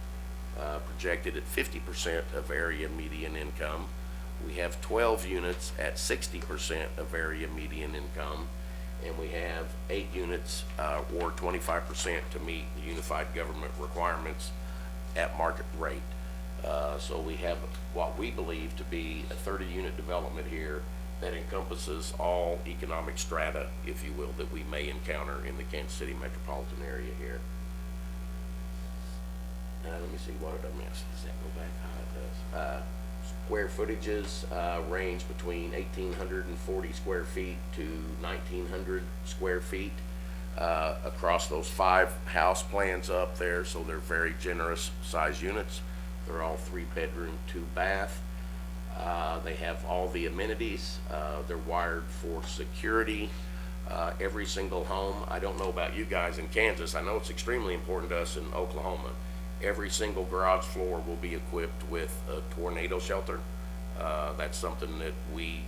projected at 50% of area median income. We have 12 units at 60% of area median income, and we have 8 units or 25% to meet the unified government requirements at market rate. So we have what we believe to be a 30-unit development here that encompasses all economic strata, if you will, that we may encounter in the Kansas City metropolitan area here. Let me see, what did I miss? Does that go back? It does. Square footages range between 1,840 square feet to 1,900 square feet across those 5 house plans up there, so they're very generous size units. They're all 3-bedroom, 2-bath. They have all the amenities. They're wired for security. Every single home, I don't know about you guys in Kansas, I know it's extremely important to us in Oklahoma. Every single garage floor will be equipped with a tornado shelter. That's something that we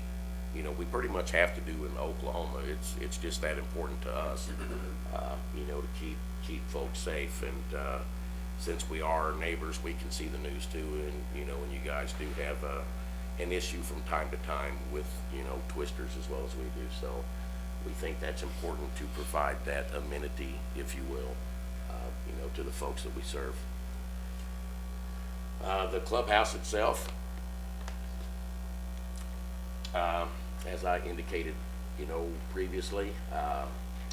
pretty much have to do in Oklahoma. It's just that important to us, to keep folks safe. And since we are neighbors, we can see the news too. And and you guys do have an issue from time to time with twisters as well as we do. So we think that's important to provide that amenity, if you will, to the folks that we serve. The clubhouse itself, as I indicated, previously,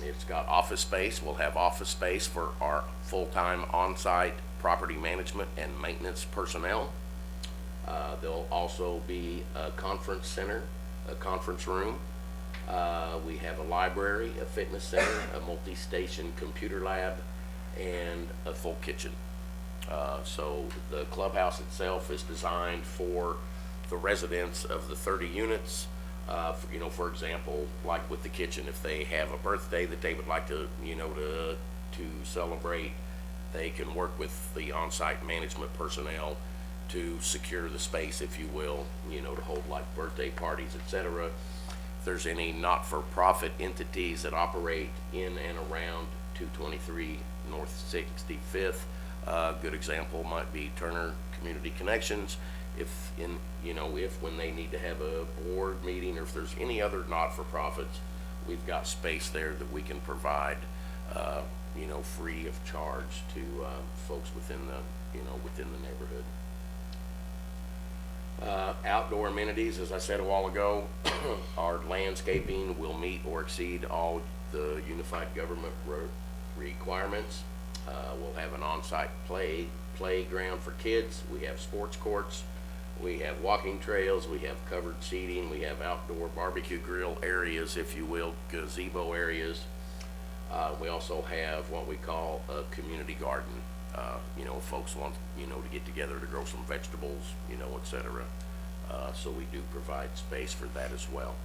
it's got office space. We'll have office space for our full-time on-site property management and maintenance personnel. There'll also be a conference center, a conference room. We have a library, a fitness center, a multi-station computer lab, and a full kitchen. So the clubhouse itself is designed for the residents of the 30 units. For example, like with the kitchen, if they have a birthday that they would like to celebrate, they can work with the on-site management personnel to secure the space, if you will, to hold like birthday parties, etc. If there's any not-for-profit entities that operate in and around 223 North 65th, a good example might be Turner Community Connections. If when they need to have a board meeting, or if there's any other not-for-profits, we've got space there that we can provide, free of charge to folks within the neighborhood. Outdoor amenities, as I said a while ago, our landscaping will meet or exceed all the unified government requirements. We'll have an on-site playground for kids. We have sports courts. We have walking trails. We have covered seating. We have outdoor barbecue grill areas, if you will, gazebo areas. We also have what we call a community garden. If folks want, to get together to grow some vegetables, etc. So we do provide space for that as well.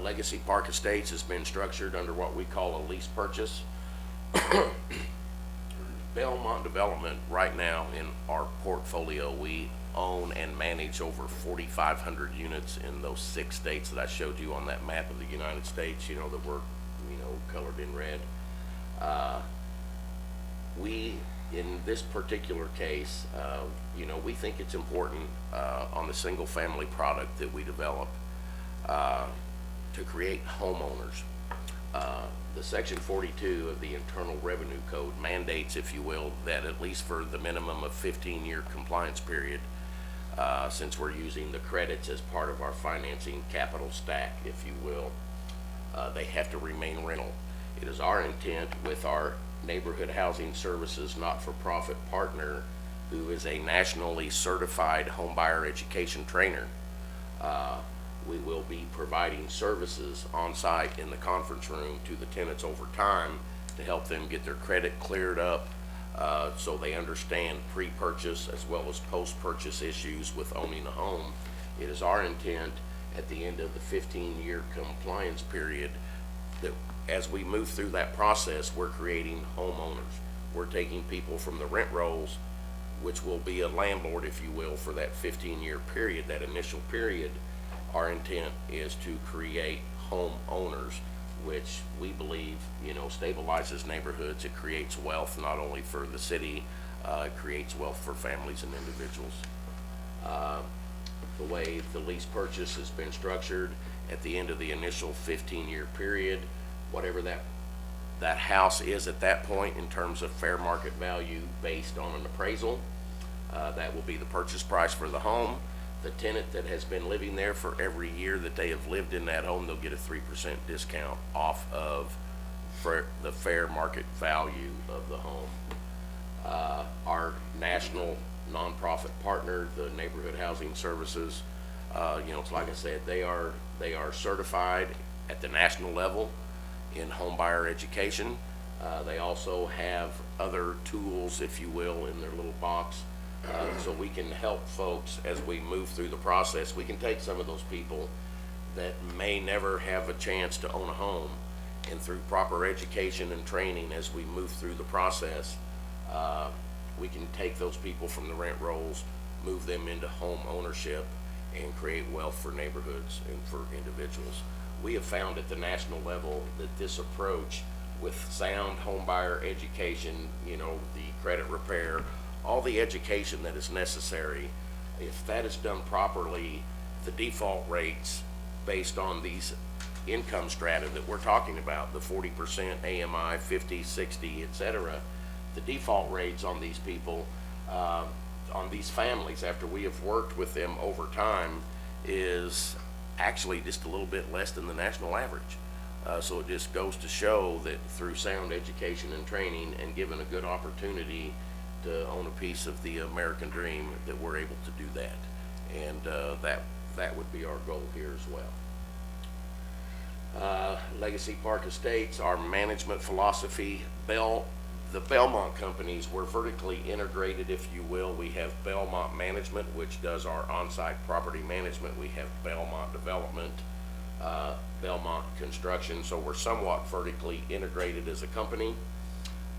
Legacy Park Estates has been structured under what we call a lease purchase. Belmont Development, right now in our portfolio, we own and manage over 4,500 units in those 6 states that I showed you on that map of the United States, that were, colored in red. We, in this particular case, we think it's important on the single family product that we develop to create homeowners. The Section 42 of the Internal Revenue Code mandates, if you will, that at least for the minimum of 15-year compliance period, since we're using the credits as part of our financing capital stack, if you will, they have to remain rental. It is our intent with our Neighborhood Housing Services not-for-profit partner, who is a nationally certified homebuyer education trainer. We will be providing services on site in the conference room to the tenants over time to help them get their credit cleared up so they understand pre-purchase as well as post-purchase issues with owning a home. It is our intent at the end of the 15-year compliance period that as we move through that process, we're creating homeowners. We're taking people from the rent rolls, which will be a landlord, if you will, for that 15-year period, that initial period. Our intent is to create homeowners, which we believe, stabilizes neighborhoods. It creates wealth not only for the city, it creates wealth for families and individuals. The way the lease purchase has been structured, at the end of the initial 15-year period, whatever that house is at that point in terms of fair market value based on an appraisal, that will be the purchase price for the home. The tenant that has been living there for every year that they have lived in that home, they'll get a 3% discount off of the fair market value of the home. Our national nonprofit partner, the Neighborhood Housing Services, it's like I said, they are certified at the national level in home buyer education. They also have other tools, if you will, in their little box, so we can help folks as we move through the process. We can take some of those people that may never have a chance to own a home, and through proper education and training as we move through the process, we can take those people from the rent rolls, move them into home ownership, and create wealth for neighborhoods and for individuals. We have found at the national level that this approach with sound home buyer education, the credit repair, all the education that is necessary, if that is done properly, the default rates based on these income strata that we're talking about, the 40% AMI, 50, 60, etc., the default rates on these people, on these families, after we have worked with them over time, is actually just a little bit less than the national average. So it just goes to show that through sound education and training and given a good opportunity to own a piece of the American dream, that we're able to do that. And that would be our goal here as well. Legacy Park Estates, our management philosophy, the Belmont companies, we're vertically integrated, if you will. We have Belmont Management, which does our on-site property management. We have Belmont Development, Belmont Construction, so we're somewhat vertically integrated as a company.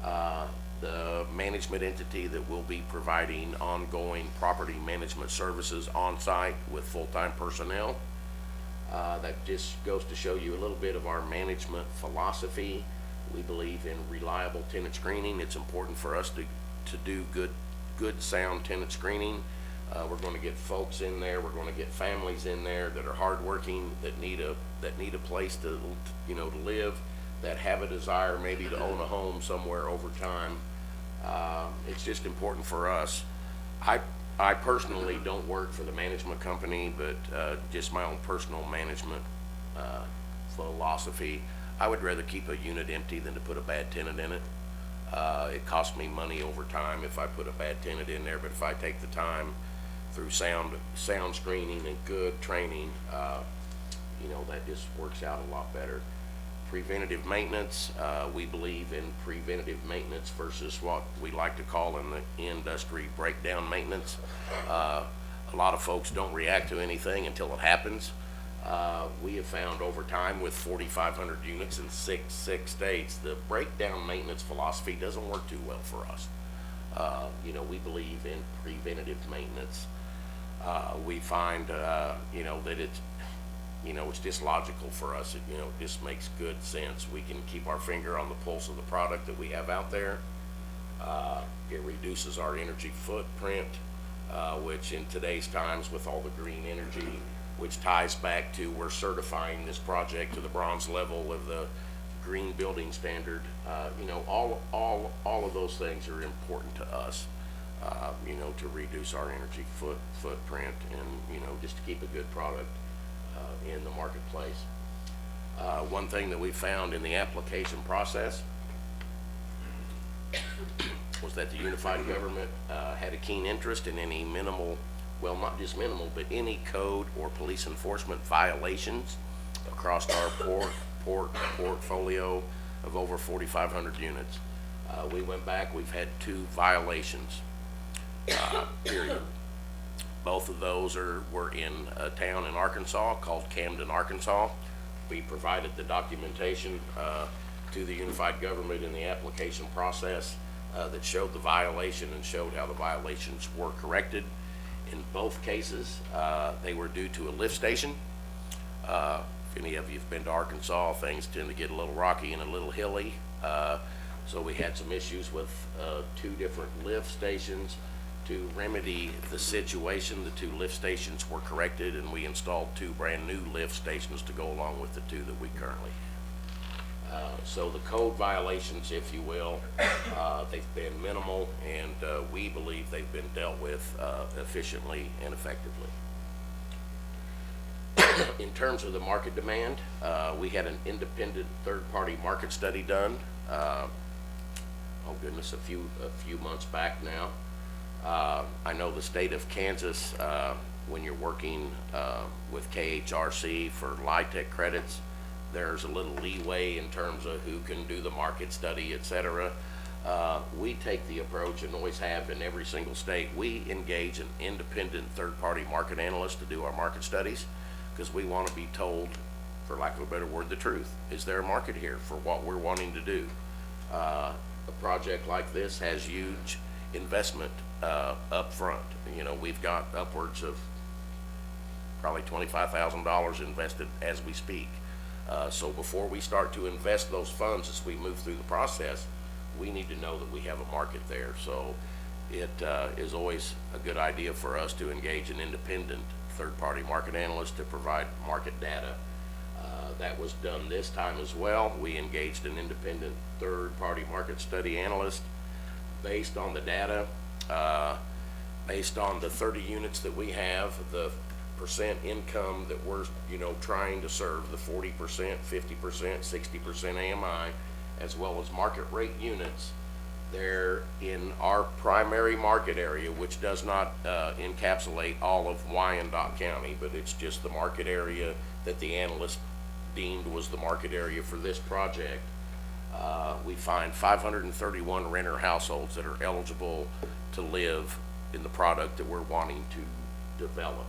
The management entity that will be providing ongoing property management services on-site with full-time personnel. That just goes to show you a little bit of our management philosophy. We believe in reliable tenant screening. It's important for us to do good sound tenant screening. We're going to get folks in there. We're going to get families in there that are hardworking, that need a place to live, that have a desire maybe to own a home somewhere over time. It's just important for us. I personally don't work for the management company, but just my own personal management philosophy. I would rather keep a unit empty than to put a bad tenant in it. It costs me money over time if I put a bad tenant in there, but if I take the time through sound screening and good training, that just works out a lot better. Preventative maintenance, we believe in preventative maintenance versus what we like to call in the industry breakdown maintenance. A lot of folks don't react to anything until it happens. We have found over time with 4,500 units in six states, the breakdown maintenance philosophy doesn't work too well for us. We believe in preventative maintenance. We find, that it's just logical for us. It just makes good sense. We can keep our finger on the pulse of the product that we have out there. It reduces our energy footprint, which in today's times with all the green energy, which ties back to we're certifying this project to the bronze level of the green building standard. All of those things are important to us, to reduce our energy footprint and, just to keep a good product in the marketplace. One thing that we found in the application process was that the unified government had a keen interest in any minimal, well, not just minimal, but any code or police enforcement violations across our portfolio of over 4,500 units. We went back, we've had 2 violations, period. Both of those were in a town in Arkansas called Camden, Arkansas. we provided the documentation to the unified government in the application process that showed the violation and showed how the violations were corrected. In both cases, they were due to a lift station. If any of you have been to Arkansas, things tend to get a little rocky and a little hilly. So we had some issues with 2 different lift stations. To remedy the situation, the 2 lift stations were corrected, and we installed 2 brand new lift stations to go along with the 2 that we currently have. So the code violations, if you will, they've been minimal, and we believe they've been dealt with efficiently and effectively. In terms of the market demand, we had an independent third-party market study done. Oh goodness, a few months back now. I know the state of Kansas, when you're working with KHRC for LIHTC credits, there's a little leeway in terms of who can do the market study, et cetera. We take the approach, and always have in every single state, we engage an independent third-party market analyst to do our market studies, because we want to be told, for lack of a better word, the truth. Is there a market here for what we're wanting to do? A project like this has huge investment up front. You know, we've got upwards of probably $25,000 invested as we speak. So before we start to invest those funds as we move through the process, we need to know that we have a market there. So it is always a good idea for us to engage an independent third-party market analyst to provide market data. That was done this time as well. We engaged an independent third-party market study analyst based on the data, based on the 30 units that we have, the percent income that we're, trying to serve, the 40%, 50%, 60% AMI, as well as market rate units. They're in our primary market area, which does not encapsulate all of Wyandotte County, but it's just the market area that the analyst deemed was the market area for this project. We find 531 renter households that are eligible to live in the product that we're wanting to develop.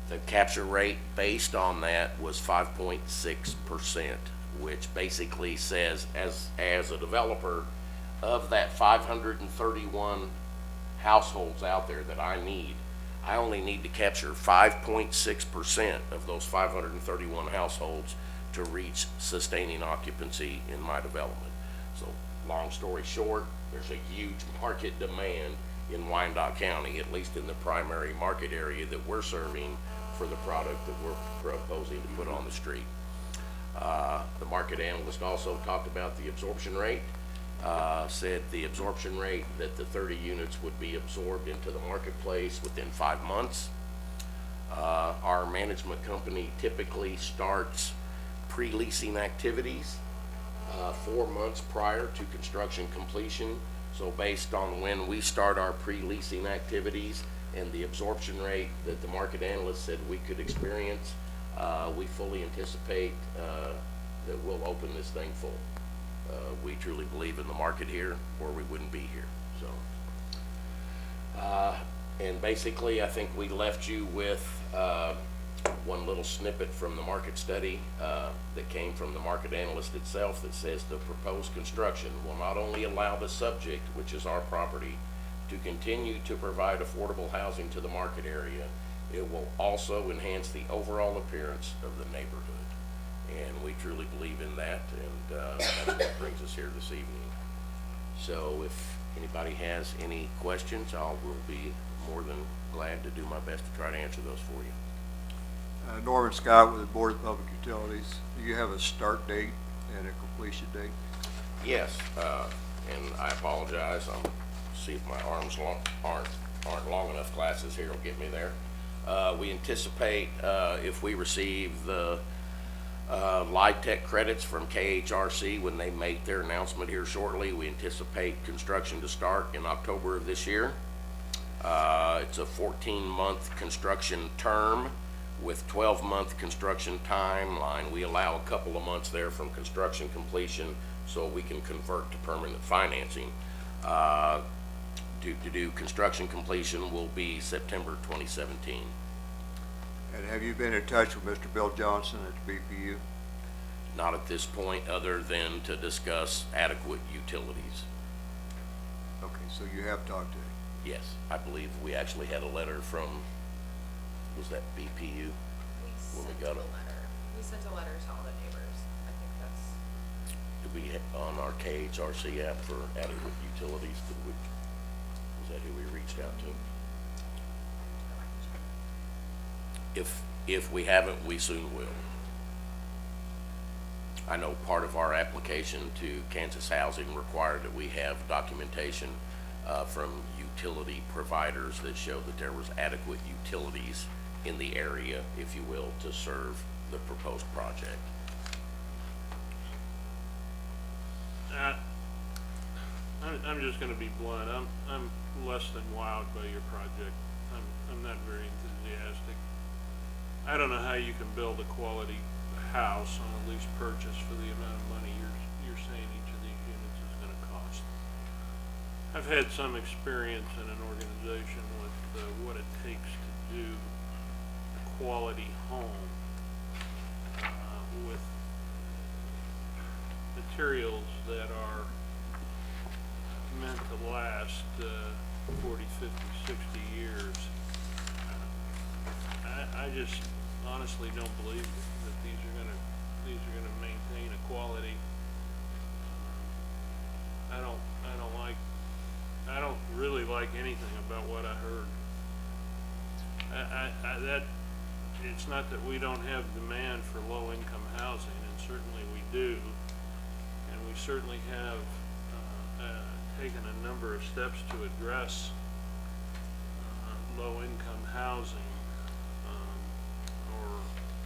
The capture rate based on that was 5.6%, which basically says, as a developer, of that 531 households out there that I only need to capture 5.6% of those 531 households to reach sustaining occupancy in my development. So long story short, there's a huge market demand in Wyandotte County, at least in the primary market area that we're serving for the product that we're proposing to put on the street. The market analyst also talked about the absorption rate, said the absorption rate that the 30 units would be absorbed into the marketplace within 5 months. Our management company typically starts pre-leasing activities 4 months prior to construction completion. So based on when we start our pre-leasing activities and the absorption rate that the market analyst said we could experience, we fully anticipate that we'll open this thing full. We truly believe in the market here, or we wouldn't be here. So, and basically, I think we left you with one little snippet from the market study that came from the market analyst itself that says the proposed construction will not only allow the subject, which is our property, to continue to provide affordable housing to the market area, it will also enhance the overall appearance of the neighborhood. And we truly believe in that, and that's what brings us here this evening. So if anybody has any questions, I will be more than glad to do my best to try to answer those for you. Norman Scott with the Board of Public Utilities. Do you have a start date and a completion date? Yes, and I apologize. I'll see if my arms aren't long enough. Glasses here will get me there. We anticipate if we receive the LIHTC credits from KHRC when they make their announcement here shortly, we anticipate construction to start in October of this year. It's a 14-month construction term with 12-month construction timeline. We allow a couple of months there from construction completion so we can convert to permanent financing. To do construction completion will be September 2017. And have you been in touch with Mr. Bill Johnson at the BPU? Not at this point, other than to discuss adequate utilities. Okay, so you have talked to him. Yes, I believe we actually had a letter from, was that BPU? When we got it. We sent a letter to all the neighbors. I think that's. Did we, on our KHRC app for adequate utilities, was that who we reached out to? If we haven't, we soon will. I know part of our application to Kansas Housing required that we have documentation from utility providers that showed that there was adequate utilities in the area, if you will, to serve the proposed project. I'm just gonna be blunt. I'm less than wowed by your project. I'm not very enthusiastic. I don't know how you can build a quality house on a lease purchase for the amount of money you're saying each of these units is gonna cost. I've had some experience in an organization with what it takes to do a quality home with materials that are meant to last 40, 50, 60 years. I just honestly don't believe that these are gonna maintain a quality. I don't really like anything about what I heard. It's not that we don't have demand for low-income housing, and certainly we do, and we certainly have taken a number of steps to address low-income housing, or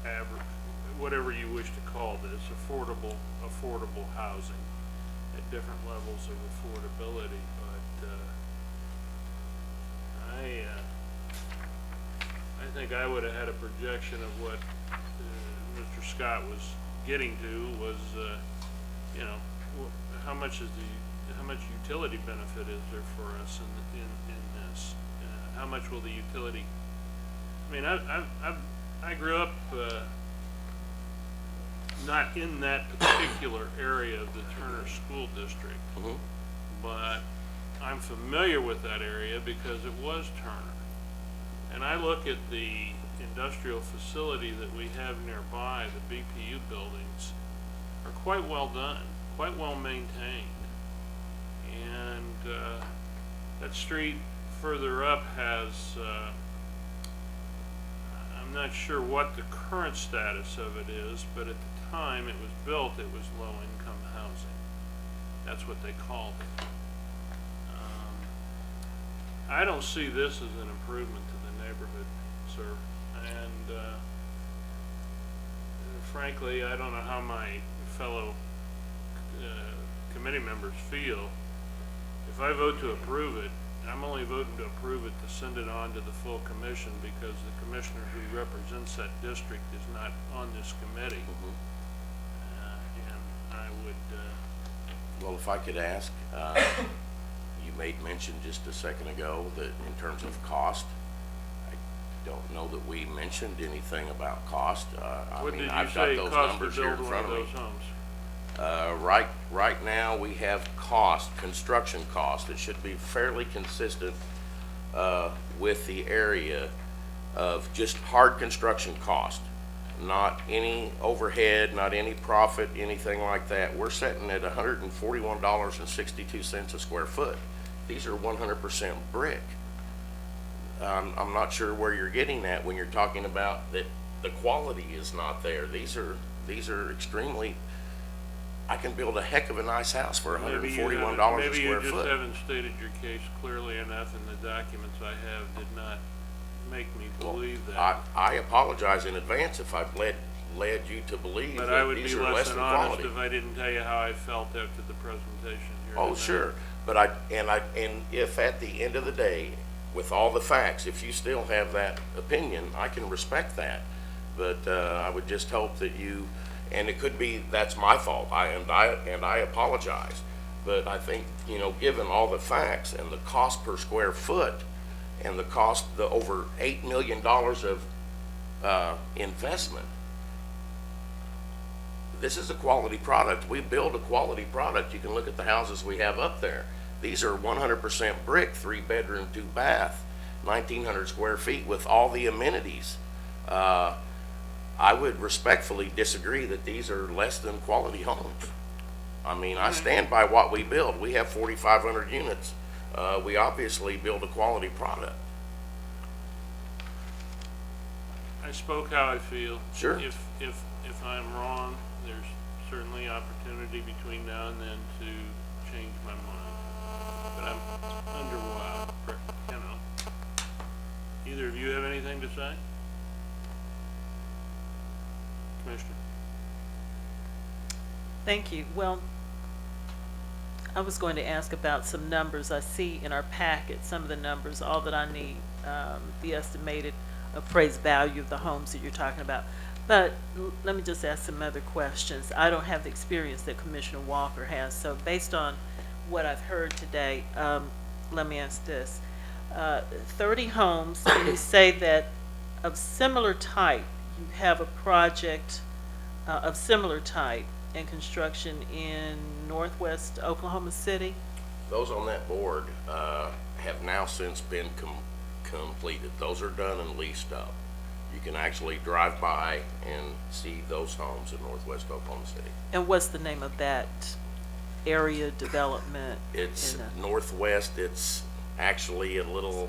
average, whatever you wish to call this, affordable housing at different levels of affordability. But I think I would have had a projection of what Mr. Scott was getting to was, you know, how much utility benefit is there for us in this? How much will the utility? I mean, I grew up not in that particular area of the Turner School District, but I'm familiar with that area because it was Turner. And I look at the industrial facility that we have nearby, the BPU buildings, are quite well done, quite well maintained. And that street further up has, I'm not sure what the current status of it is, but at the time it was built, it was low-income housing. That's what they called it. I don't see this as an improvement to the neighborhood, sir. And frankly, I don't know how my fellow committee members feel. If I vote to approve it, I'm only voting to approve it to send it on to the full commission because the commissioner who represents that district is not on this committee. And I would... Well, if I could ask, you made mention just a second ago that in terms of cost, I don't know that we mentioned anything about cost. What I mean, did you I've got say those cost numbers to here build in one front of of me. those homes? Right now we have construction cost that should be fairly consistent with the area of just hard construction cost, not any overhead, not any profit, anything like that. We're sitting at $141.62 a square foot. These are 100% brick. I'm not sure where you're getting at when you're talking about that the quality is not there. These are extremely. I can build a heck of a nice house for $141 a square foot. Maybe you just haven't stated your case clearly enough, and the documents I have did not make me believe that. I apologize in advance if I've led you to believe But that I would these be are less less than than honest quality. if I didn't tell you how I felt after the presentation here. Oh, tonight. sure. But if at the end of the day, with all the facts, if you still have that opinion, I can respect that. But I would just hope that you, and it could be that's my fault. I apologize. But I think, you know, given all the facts and the cost per square foot and the cost, the over $8 million of investment. This is a quality product. We build a quality product. You can look at the houses we have up there. These are 100% brick, 3-bedroom, 2-bath, 1,900 square feet with all the amenities. I would respectfully disagree that these are less than quality homes. I mean, I stand by what we build. We have 4,500 units. We obviously build a quality product. I spoke how I feel. Sure. If I'm wrong, there's certainly opportunity between now and then to change my mind. But I'm underwhelmed, you know. Either of you have anything to say? Commissioner? Thank you. Well, I was going to ask about some numbers. I see in our packet some of the numbers, all that I need, the estimated appraised value of the homes that you're talking about. But let me just ask some other questions. I don't have the experience that Commissioner Walker has, so based on what I've heard today, let me ask this. 30 homes, and you say that of similar type, you have a project of similar type and construction in northwest Oklahoma City? Those on that board have now since been completed. Those are done and leased up. You can actually drive by and see those homes in northwest Oklahoma City. And what's the name of that area development? It's northwest. It's actually a little,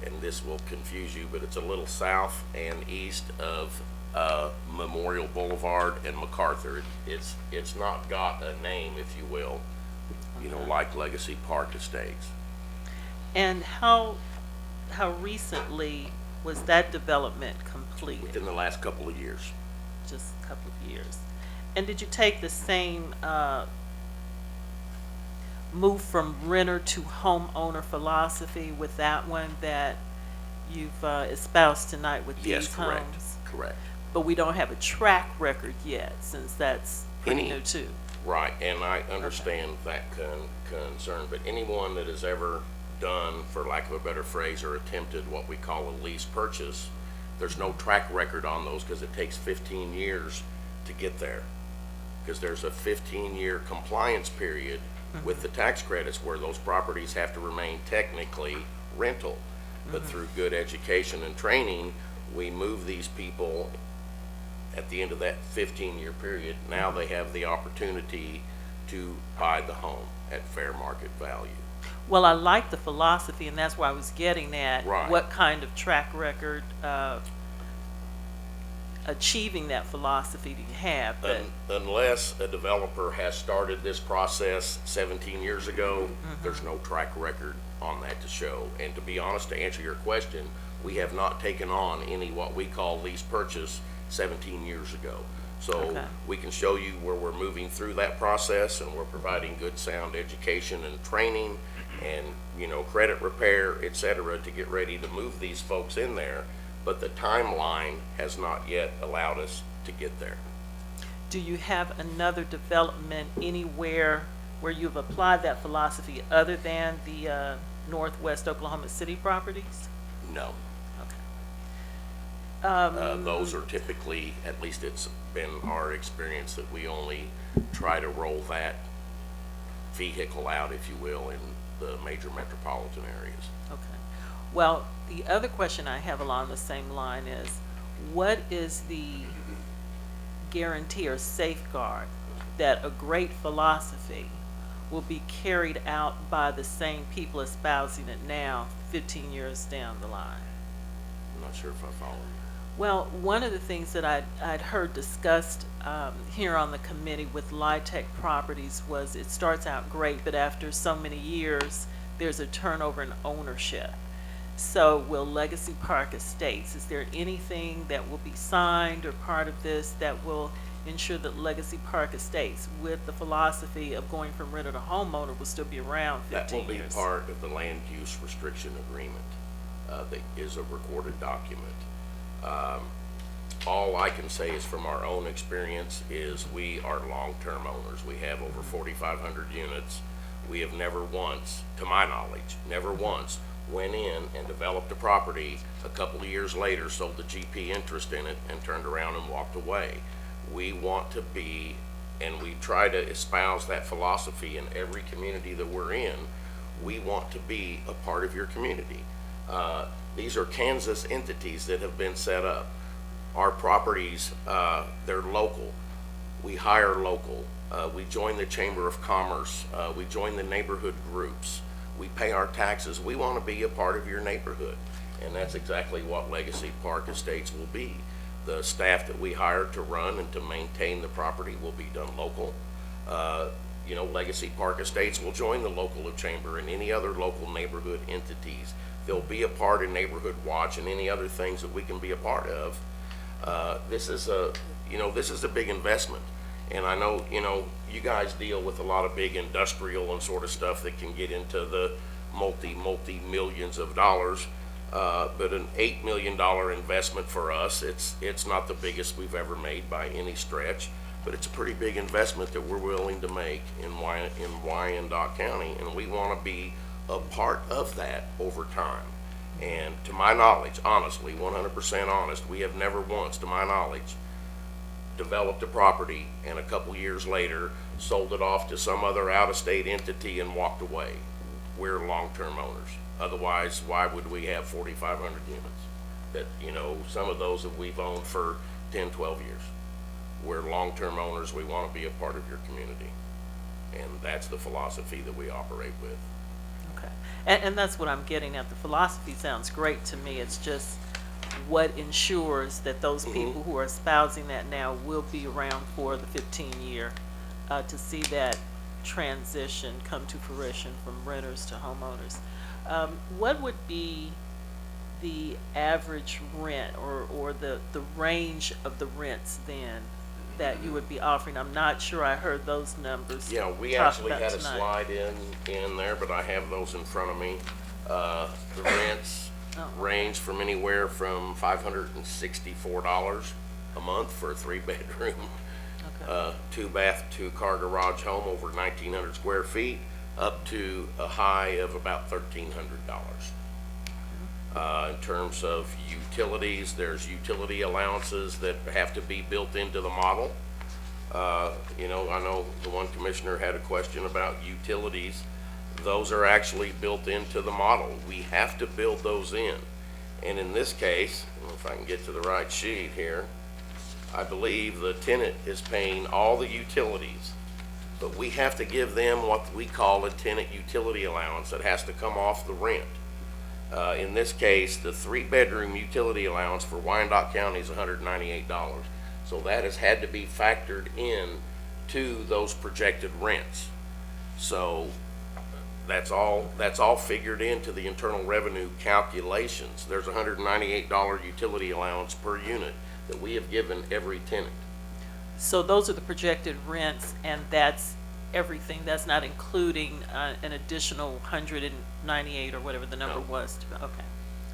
and this will confuse you, but it's a little south and east of Memorial Boulevard and MacArthur. It's not got a name, if you will, you know, like Legacy Park Estates. And how recently was that development completed? Within the last couple of years. Just a couple of years. And did you take the same move from renter to homeowner philosophy with that one that you've espoused tonight with these Yes, correct. homes? Correct. But we don't have a track record yet, since that's pretty new too. Right, and I understand that concern, but anyone that has ever done, for lack of a better phrase, or attempted what we call a lease purchase, there's no track record on those because it takes 15 years to get there. Because there's a 15-year compliance period with the tax credits where those properties have to remain technically rental. But through good education and training, we move these people at the end of that 15-year period. Now they have the opportunity to buy the home at fair market value. Well, I like the philosophy, and that's why I was getting at. Right. What kind of track record achieving that philosophy do you have? But Unless a developer has started this process 17 years ago, there's no track record on that to show. And to be honest, to answer your question, we have not taken on any what we call lease purchase 17 years ago. So we can show you where we're moving through that process, and we're providing good sound education and training and, you know, credit repair, et cetera, to get ready to move these folks in there. But the timeline has not yet allowed us to get there. do you have another development anywhere where you've applied that philosophy other than the northwest Oklahoma City properties? No. Okay. Those are typically, at least it's been our experience, that we only try to roll that vehicle out, if you will, in the major metropolitan areas. Okay. Well, the other question I have along the same line is, what is the guarantee or safeguard that a great philosophy will be carried out by the same people espousing it now, 15 years down the line? I'm not sure if I follow you. Well, one of the things that I'd heard discussed here on the committee with LIHTC properties was it starts out great, but after so many years, there's a turnover in ownership. So will Legacy Park Estates, is there anything that will be signed or part of this that will ensure that Legacy Park Estates, with the philosophy of going from renter to homeowner, will still be around 15 years? That will be part of the land use restriction agreement that is a recorded document. All I can say is from our own experience is we are long-term owners. We have over 4,500 units. We have never once, to my knowledge, never once went in and developed the property, a couple of years later sold the GP interest in it and turned around and walked away. We want to be, and we try to espouse that philosophy in every community that we're in. We want to be a part of your community. These are Kansas entities that have been set up. Our properties, they're local. We hire local. We join the Chamber of Commerce. We join the neighborhood groups. We pay our taxes. We want to be a part of your neighborhood. And that's exactly what Legacy Park Estates will be. The staff that we hire to run and to maintain the property will be done local. Legacy Park Estates will join the local chamber and any other local neighborhood entities. They'll be a part of Neighborhood Watch and any other things that we can be a part of. This is a big investment. And I know, you guys deal with a lot of big industrial and sort of stuff that can get into the multi-millions of dollars. But an $8 million investment for us, it's not the biggest we've ever made by any stretch, but it's a pretty big investment that we're willing to make in Wyandotte County, and we want to be a part of that over time. And to my knowledge, honestly, 100% honest, we have never once, to my knowledge, developed a property and a couple years later sold it off to some other out-of-state entity and walked away. We're long-term owners. Otherwise, why would we have 4,500 units? That, some of those that we've owned for 10, 12 years. We're long-term owners. We want to be a part of your community. And that's the philosophy that we operate with. Okay. And that's what I'm getting at. The philosophy sounds great to me. It's just what ensures that those people who are espousing that now will be around for the 15-year to see that transition come to fruition from renters to homeowners. What would be the average rent or the range of the rents then that you would be offering? I'm not sure I heard those numbers. Yeah, we actually had a slide in there, but I have those in front of me. The rents range from anywhere from $564 a month for a 3-bedroom, Okay. 2-bath, 2-car garage home over 1,900 square feet, up to a high of about $1,300. In terms of utilities, there's utility allowances that have to be built into the model. I know the one commissioner had a question about utilities. Those are actually built into the model. We have to build those in. And in this case, if I can get to the right sheet here, I believe the tenant is paying all the utilities, but we have to give them what we call a tenant utility allowance that has to come off the rent. In this case, the 3-bedroom utility allowance for Wyandotte County is $198. So that has had to be factored in to those projected rents. So that's all figured into the internal revenue calculations. There's a $198 utility allowance per unit that we have given every tenant. So those are the projected rents, and that's everything. That's not including an additional 198 or whatever the number was. Okay.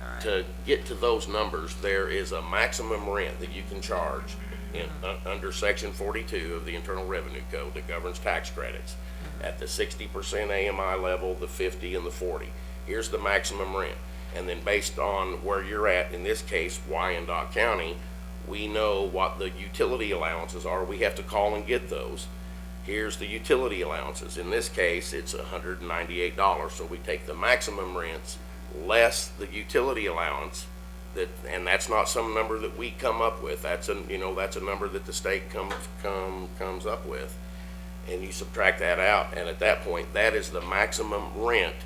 All right. To get to those numbers, there is a maximum rent that you can charge in under Section 42 of the Internal Revenue Code that governs tax credits. At the 60% AMI level, the 50 and the 40. Here's the maximum rent. And then based on where you're at, in this case, Wyandotte County, we know what the utility allowances are. We have to call and get those. Here's the utility allowances. In this case, it's $198. So we take the maximum rents less the utility allowance, and that's not some number that we come up with. That's a number that the state comes up with. And you subtract that out, and at that point, that is the maximum rent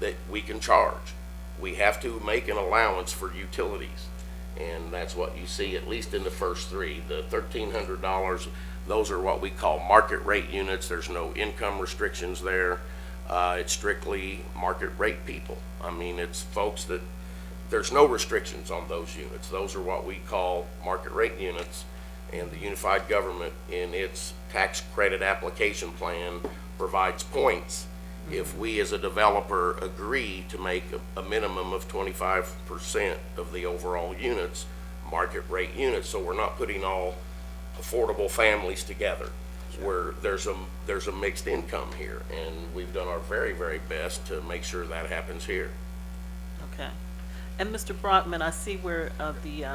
that we can charge. We have to make an allowance for utilities, and that's what you see, at least in the first 3. The $1,300, those are what we call market rate units. There's no income restrictions there. It's strictly market rate people. I mean, it's folks that, there's no restrictions on those units. Those are what we call market rate units. And the unified government in its tax credit application plan provides points if we as a developer agree to make a minimum of 25% of the overall units market rate units. So we're not putting all affordable families together. Where there's a mixed income here, and we've done our very, very best to make sure that happens here. Okay. And Mr. Brockman, I see where the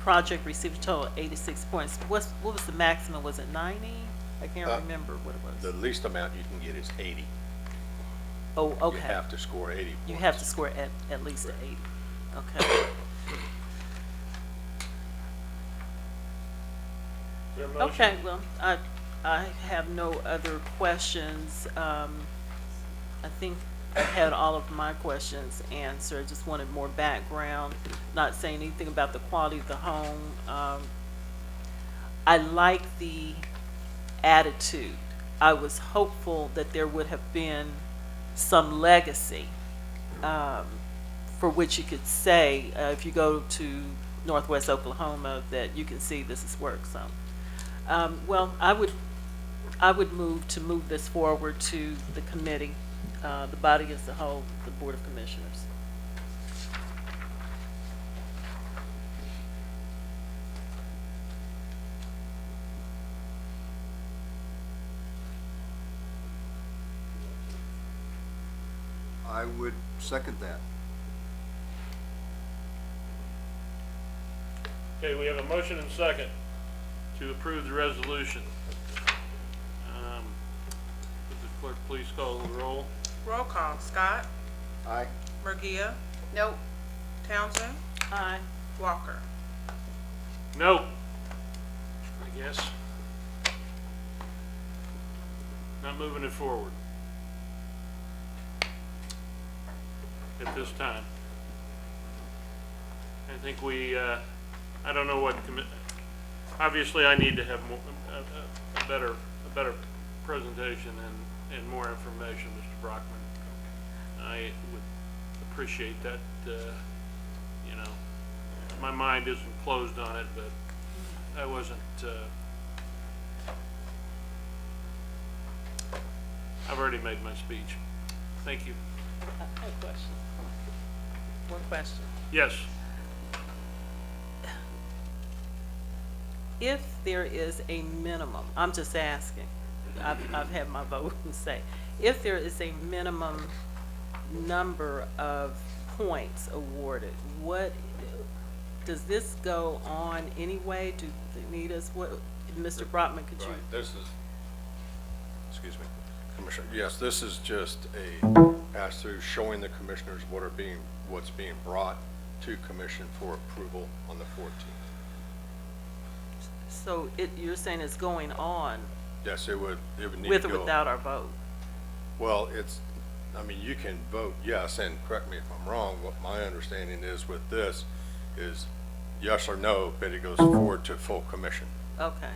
project received a total of 86 points. What was the maximum? Was it 90? I can't remember what it was. The least amount you can get is 80. Oh, okay. You have to score 80 points. You have to score at least an 80. Okay. Is there a motion? Okay, well, I have no other questions. I think I had all of my questions answered. Just wanted more background, not saying anything about the quality of the home. I like the attitude. I was hopeful that there would have been some legacy for which you could say, if you go to Northwest Oklahoma, that you can see this has worked. So, well, I would move this forward to the committee, the body as a whole, the Board of Commissioners. I would second that. Okay, we have a motion and second to approve the resolution. Would the clerk please call the roll? Roll call. Scott, Aye. Murgia, Nope. Townsend, Aye. Walker. No. I guess. Not moving it forward at this time. I think I don't know what obviously I need to have more, a better presentation and more information, Mr. Brockman. I would appreciate that, you know, my mind isn't closed on it, but I wasn't, I've already made my speech. Thank you. I have a question. One question. Yes. If there is a minimum, I'm just asking, I've had my vote and say, if there is a minimum number of points awarded, what, does this go on anyway? Do they need us, what, Mr. Brockman, could you? Right, this is, excuse me, Commissioner, yes, this is just a pass-through showing the commissioners what's being brought to commission for approval on the 14th. So you're saying it's going on Yes, it would need with to or go. without our vote? Well, I mean, you can vote yes, and correct me if I'm wrong, what my understanding is with this is yes or no, but it goes forward to full commission. Okay.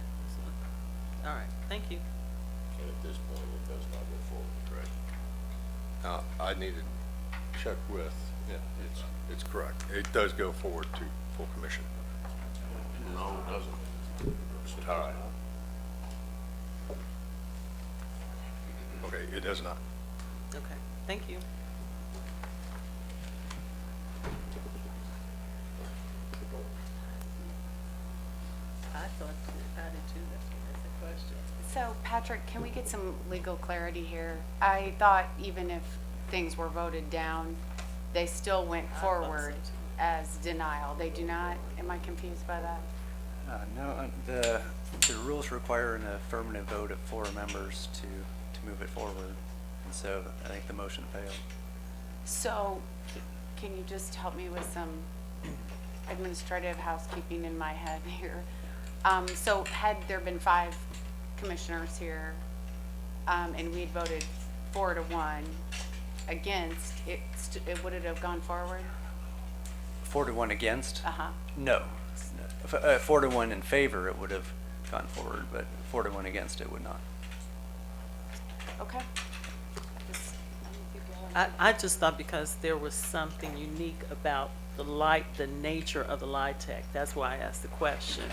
All right, thank you. And at this point, it does not go forward, correct? I need to check with, yeah, it's correct. It does go forward to full commission. No, it doesn't. All right. Okay, it does not. Okay, thank you. I thought, I did too, that's a question. So Patrick, can we get some legal clarity here? I thought even if things were voted down, they still went thought so, forward too. as denial. They do not? Am I confused by that? No, the rules require an affirmative vote of 4 members to move it forward, and so I think the motion failed. So can you just help me with some administrative housekeeping in my head here? So had there been 5 commissioners here, and we'd voted 4-1 against, would it have gone forward? 4-1 against? Uh-huh. No. 4-1 in favor, it would have gone forward, but 4-1 against it would not. Okay. Just letting people know. I just thought because there was something unique about the nature of the LIHTC, that's why I asked the question,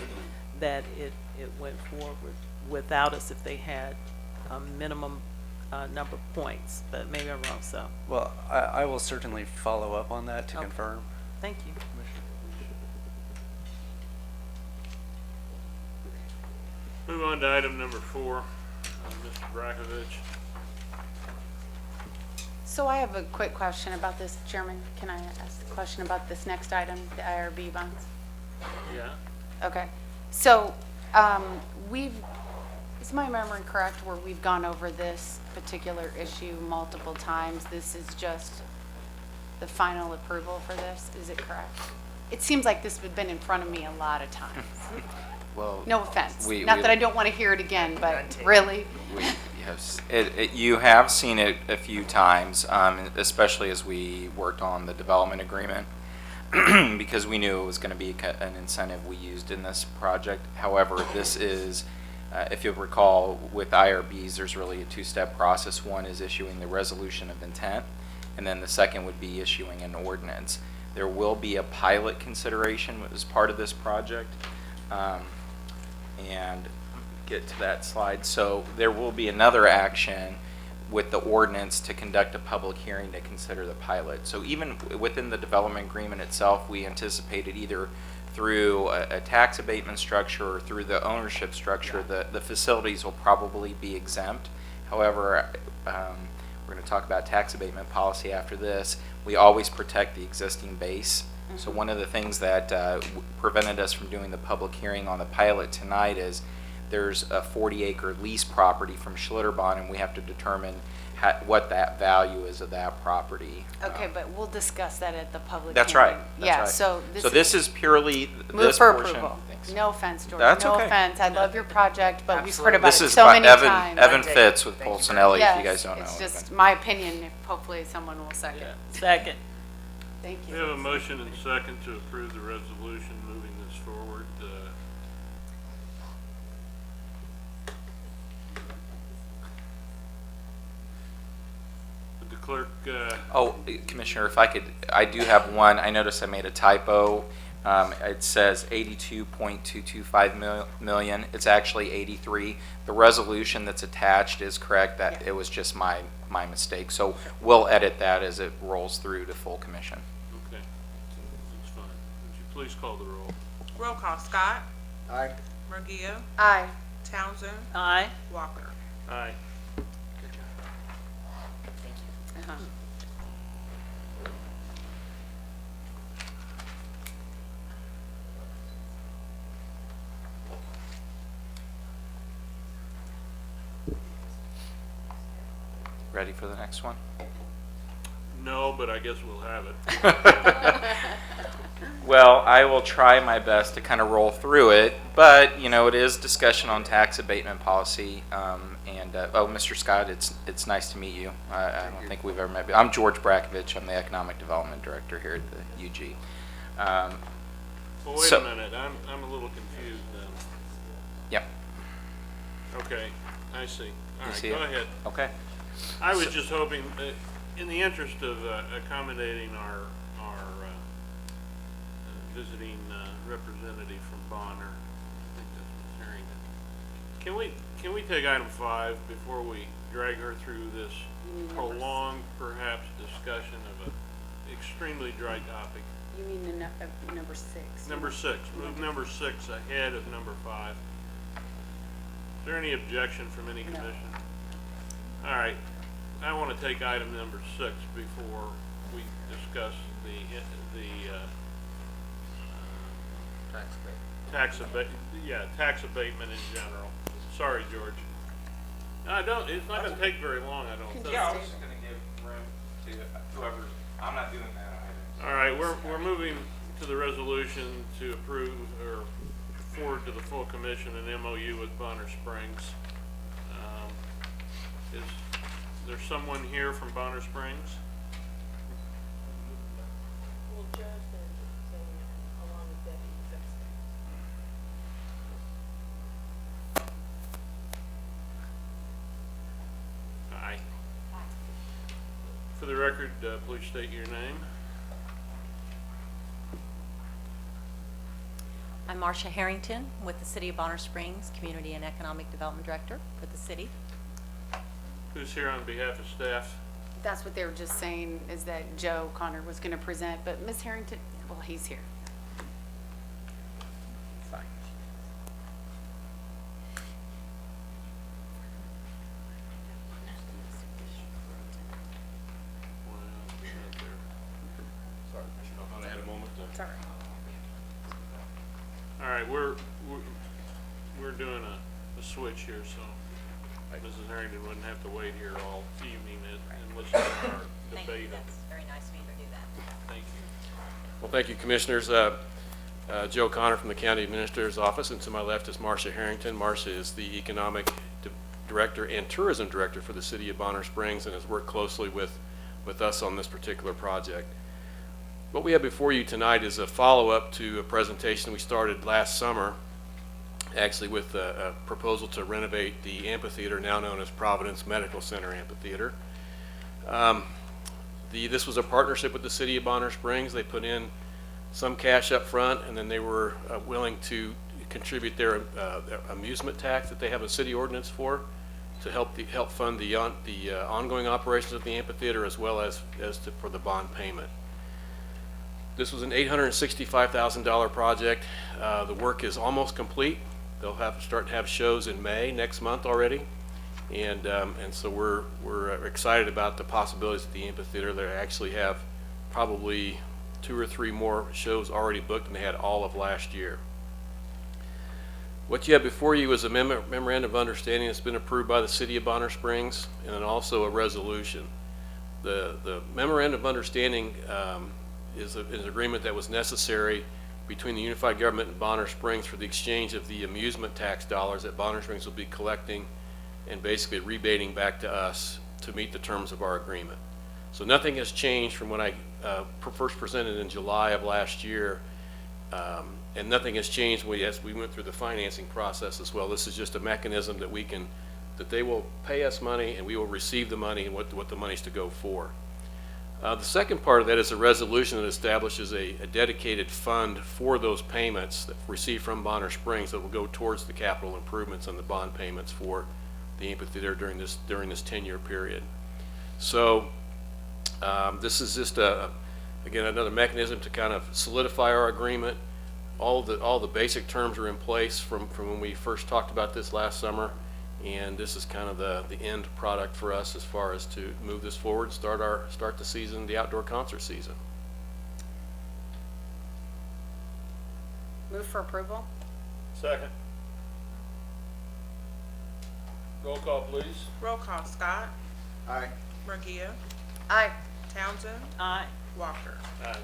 that it went forward without us if they had a minimum number of points, but maybe I'm wrong, so. Well, I will certainly follow up on that to Okay. confirm. Thank you. Move on to item number 4, Mr. Brakovich. So So I have a quick question about this, Chairman. Can I ask a question about this next item, the IRB bonds? Yeah? Okay. So is my memory correct where we've gone over this particular issue multiple times? This is just the final approval for this, is it correct? It seems like this has been in front of me a lot of times. Well, No offense. we- Not we- that I don't want to hear it again, but really? Yes, you have seen it a few times, especially as we worked on the development agreement, because we knew it was going to be an incentive we used in this project. However, this is, if you'll recall, with IRBs, there's really a two-step process. One is issuing the resolution of intent, and then the second would be issuing an ordinance. There will be a pilot consideration as part of this project, and get to that slide. So there will be another action with the ordinance to conduct a public hearing to consider the pilot. So even within the development agreement itself, we anticipated either through a tax abatement structure or through the ownership structure, the facilities will probably be exempt. However, we're going to talk about tax abatement policy after this. We always protect the existing base. So one of the things that prevented us from doing the public hearing on the pilot tonight is there's a 40-acre lease property from Schlitterbahn, and we have to determine what that value is of that property. Okay, but we'll discuss that at the public That's hearing. right. That's Yeah, right. so this is purely move this for portion. approval. Thanks. No offense, George. That's no okay. offense. I love your project, but we've heard about This it is so by many Evan, times. Evan Fitz with Polsonelli, Yes, if you guys don't know. it's just Evan. my opinion. If hopefully someone will second. Second. Thank you. We have a motion and second to approve the resolution moving this forward. Would the clerk, Oh, Commissioner, if I could, I do have one. I noticed I made a typo. It says 82.225 million. It's actually 83. The resolution that's attached is correct. That it was just my mistake. So we'll edit that as it rolls through to full commission. okay, that's fine. Would you please call the roll? Roll call, Scott, Aye. Murgia, Aye. Townsend, Aye. Walker. Aye. Uh-huh. Ready for the next one? No, but I guess we'll have it. Well, I will try my best to kind of roll through it, but, you know, it is discussion on tax abatement policy. Oh, Mr. Scott, it's nice to meet you. I don't think we've ever met. I'm George Brakovich. I'm the Economic Development Director here at the UG. Well, wait a minute, I'm a little confused then. Yep. Okay, I see. All right, see go it? ahead. Okay. I was just hoping, in the interest of accommodating our visiting representative from Bonner, I think that's Ms. Harrington. Can we take item 5 before we drag her through this prolonged, perhaps, discussion of an extremely dry topic? You mean the number 6? Number 6. Move number 6 ahead of number 5. Is there any objection from any commission? All right. I want to take item number 6 before we discuss the tax abatement in general. Sorry, George. It's not going to take very long, I don't think. Yeah, I was just going to give room to whoever. I'm not doing that either. All right, we're moving to the resolution to approve or forward to the full commission an MOU with Bonner Springs. Is there someone here from Bonner Springs? Well, Judge, along with Debbie, Aye. For the record, please state your name. I'm Marcia Harrington with the City of Bonner Springs, Community and Economic Development Director for the city. Who's here on behalf of staff? That's what they were just saying, is that Joe Connor was going to present, but Ms. Harrington, well, he's here. Fine. thought I had a moment to. Sorry. All right, we're doing a switch here, so Mrs. Harrington wouldn't have to wait here all evening and listen to our debate. That's very nice of you to do that. Thank you. Well, thank you, Commissioners. Joe Connor from the County Administrator's Office, and to my left is Marcia Harrington. Marcia is the Economic Director and Tourism Director for the City of Bonner Springs and has worked closely with us on this particular project. What we have before you tonight is a follow-up to a presentation we started last summer, actually with a proposal to renovate the amphitheater now known as Providence Medical Center Amphitheater. This was a partnership with the City of Bonner Springs. They put in some cash up front, and then they were willing to contribute their amusement tax that they have a city ordinance for to help fund the ongoing operations of the amphitheater as well as for the bond payment. This was an $865,000 project. The work is almost complete. They'll start to have shows in May next month already, and so we're excited about the possibilities of the amphitheater. They actually have probably 2 or 3 more shows already booked than they had all of last year. What you have before you is a memorandum of understanding that's been approved by the City of Bonner Springs, and then also a resolution. The memorandum of understanding is an agreement that was necessary between the Unified Government and Bonner Springs for the exchange of the amusement tax dollars that Bonner Springs will be collecting and basically rebating back to us to meet the terms of our agreement. So nothing has changed from when I first presented in July of last year, and nothing has changed as we went through the financing process as well. This is just a mechanism that they will pay us money and we will receive the money and what the money's to go for. The second part of that is a resolution that establishes a dedicated fund for those payments that received from Bonner Springs that will go towards the capital improvements and the bond payments for the amphitheater during this 10-year period. So this is just again another mechanism to kind of solidify our agreement. All the basic terms are in place from when we first talked about this last summer, and this is kind of the end product for us as far as to move this forward and start the season, the outdoor concert season. Move for approval? Second. Roll call, please. Roll call, Scott. Aye. Murgia. Aye. Townsend. Aye. Walker. Aye.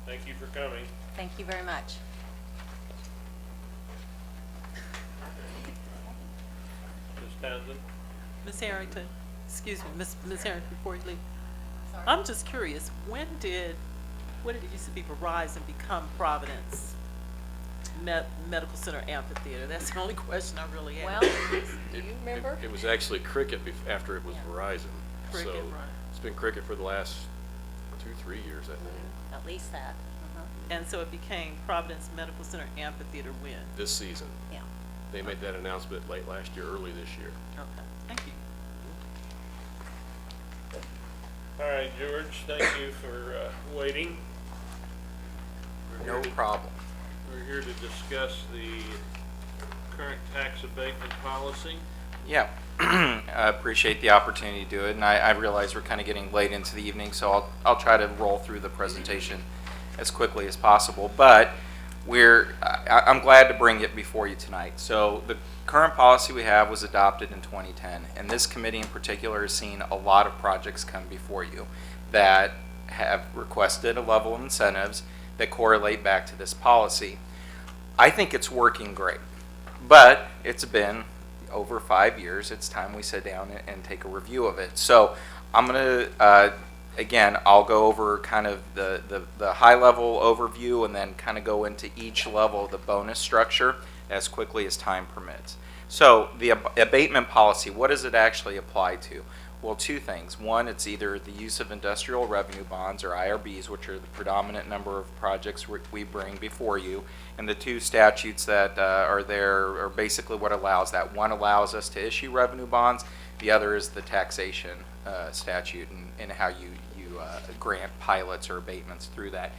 Thank you for coming. Thank you very much. Ms. Townsend? Ms. Harrington, excuse me, Ms. Harrington, before you leave. I'm just curious, when did it used to be Verizon become Providence Medical Center Amphitheater? That's the only question I really have. Well, do you remember? It was actually Cricket after it was Verizon. Cricket, so right. It's been Cricket for the last 2-3 years, I think. At least that. And so it became Providence Medical Center Amphitheater when? This season. Yeah. They made that announcement late last year, early this year. Okay, thank you. All right, George, thank you for waiting. No problem. We're here to discuss the current tax abatement policy. Yeah, I appreciate the opportunity to do it, and I realize we're kind of getting late into the evening, so I'll try to roll through the presentation as quickly as possible. But I'm glad to bring it before you tonight. So the current policy we have was adopted in 2010, and this committee in particular has seen a lot of projects come before you that have requested a level of incentives that correlate back to this policy. I think it's working great, but it's been over 5 years. It's time we sit down and take a review of it. So I'm going to, again, I'll go over kind of the high-level overview and then kind of go into each level of the bonus structure as quickly as time permits. So the abatement policy, what does it actually apply to? Well, 2 things. One, it's either the use of industrial revenue bonds, or IRBs, which are the predominant number of projects we bring before you. And the 2 statutes that are there are basically what allows that. One allows us to issue revenue bonds. The other is the taxation statute and how you grant pilots or abatements through that.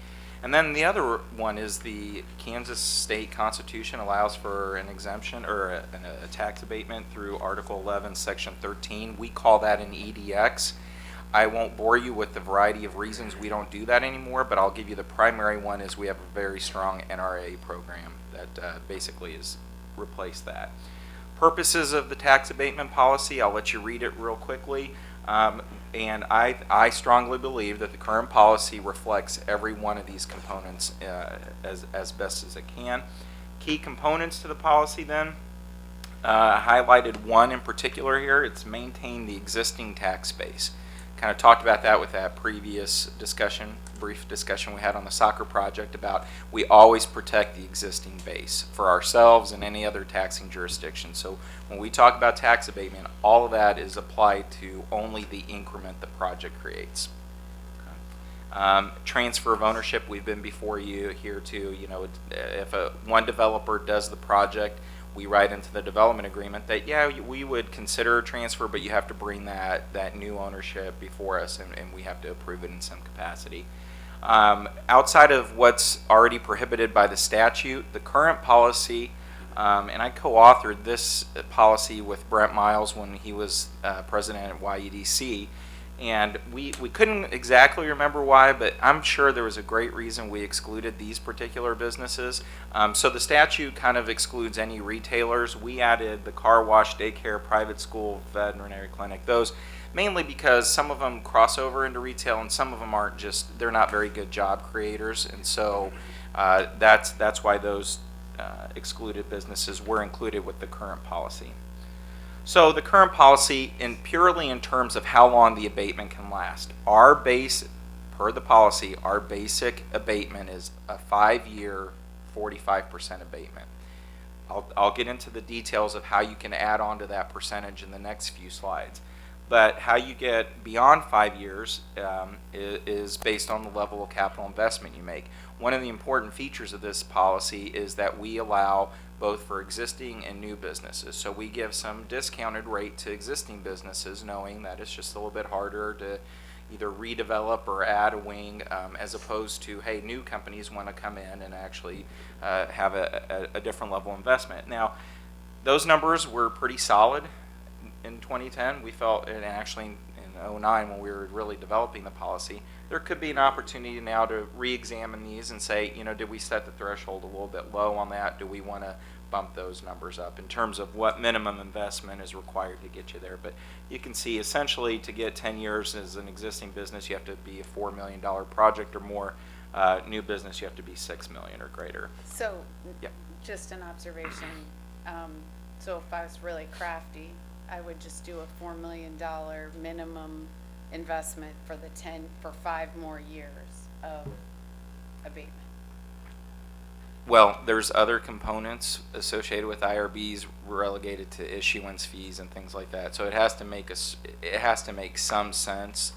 And then the other one is the Kansas State Constitution allows for an exemption or a tax abatement through Article 11, Section 13. We call that an EDX. I won't bore you with the variety of reasons we don't do that anymore, but I'll give you the primary one is we have a very strong NRA program that basically has replaced that. Purposes of the tax abatement policy, I'll let you read it real quickly. And I strongly believe that the current policy reflects every one of these components as best as it can. Key components to the policy then, highlighted one in particular here. It's maintain the existing tax base. Kind of talked about that with that previous discussion, brief discussion we had on the soccer project about we always protect the existing base for ourselves and any other taxing jurisdiction. So when we talk about tax abatement, all of that is applied to only the increment the project creates. Transfer of ownership, we've been before you here too. You know, if one developer does the project, we write into the development agreement that, yeah, we would consider a transfer, but you have to bring that new ownership before us, and we have to approve it in some capacity. Outside of what's already prohibited by the statute, the current policy, and I co-authored this policy with Brent Miles when he was president at YEDC, and we couldn't exactly remember why, but I'm sure there was a great reason we excluded these particular businesses. So the statute kind of excludes any retailers. We added the car wash, daycare, private school, veterinary clinic, those mainly because some of them cross over into retail and some of them aren't they're not very good job creators. And so that's why those excluded businesses were included with the current policy. So the current policy, purely in terms of how long the abatement can last, our base, per the policy, our basic abatement is a 5-year, 45% abatement. I'll get into the details of how you can add on to that percentage in the next few slides. But how you get beyond 5 years is based on the level of capital investment you make. One of the important features of this policy is that we allow both for existing and new businesses. So we give some discounted rate to existing businesses, knowing that it's just a little bit harder to either redevelop or add a wing, as opposed to, hey, new companies want to come in and actually have a different level of investment. Now, those numbers were pretty solid in 2010. We felt, and actually in 2009 when we were really developing the policy, there could be an opportunity now to re-examine these and say, you know, did we set the threshold a little bit low on that? Do we want to bump those numbers up in terms of what minimum investment is required to get you there? But you can see essentially to get 10 years as an existing business, you have to be a $4 million project or more. New business, you have to be $6 million or greater. So, Yep. just an observation. So if I was really crafty, I would just do a $4 million minimum investment for 5 more years of abatement. Well, there's other components associated with IRBs relegated to issuance fees and things like that. So it has to make some sense.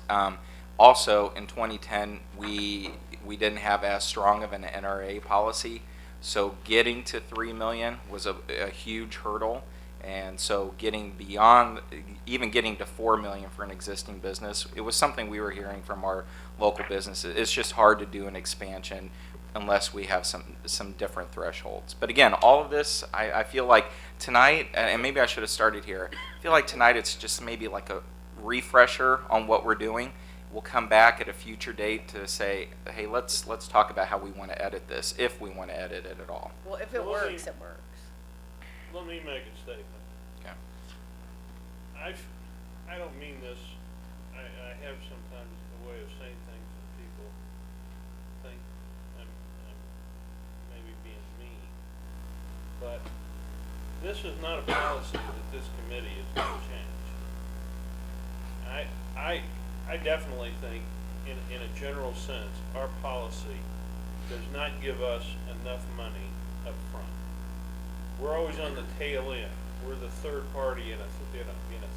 Also, in 2010, we didn't have as strong of an NRA policy, so getting to 3 million was a huge hurdle. And so getting beyond, even getting to 4 million for an existing business, it was something we were hearing from our local businesses. It's just hard to do an expansion unless we have some different thresholds. But again, all of this, I feel like tonight, and maybe I should have started here, I feel like tonight it's just maybe like a refresher on what we're doing. We'll come back at a future date to say, hey, let's talk about how we want to edit this, if we want to edit it at all. Well, if it works, it works. Let me make a statement. Okay. I don't mean this, I have sometimes a way of saying things that people think I'm maybe being mean. But this is not a policy that this committee is going to change. I definitely think, in a general sense, our policy does not give us enough money up front. We're always on the tail end. We're the third party in a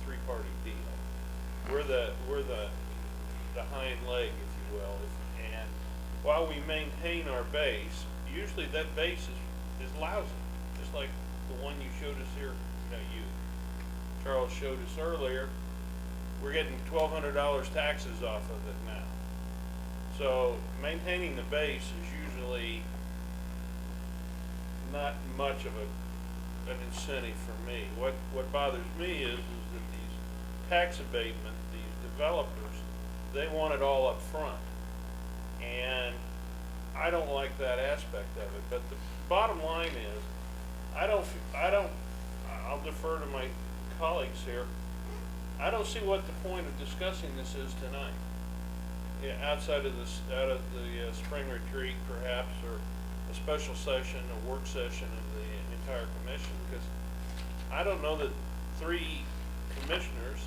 three-party deal. We're the hind leg, if you will. And while we maintain our base, usually that base is lousy. Just like the one you showed us here, Charles showed us earlier. We're getting $1,200 taxes off of it now. So maintaining the base is usually not much of an incentive for me. What bothers me is that these tax abatement, these developers they want it all up front. And I don't like that aspect of it, but the bottom line is, I'll defer to my colleagues here. I don't see what the point of discussing this is tonight. Yeah, outside of this, out of the spring retreat perhaps, or a special session, a work session of the entire commission, because I don't know that 3 commissioners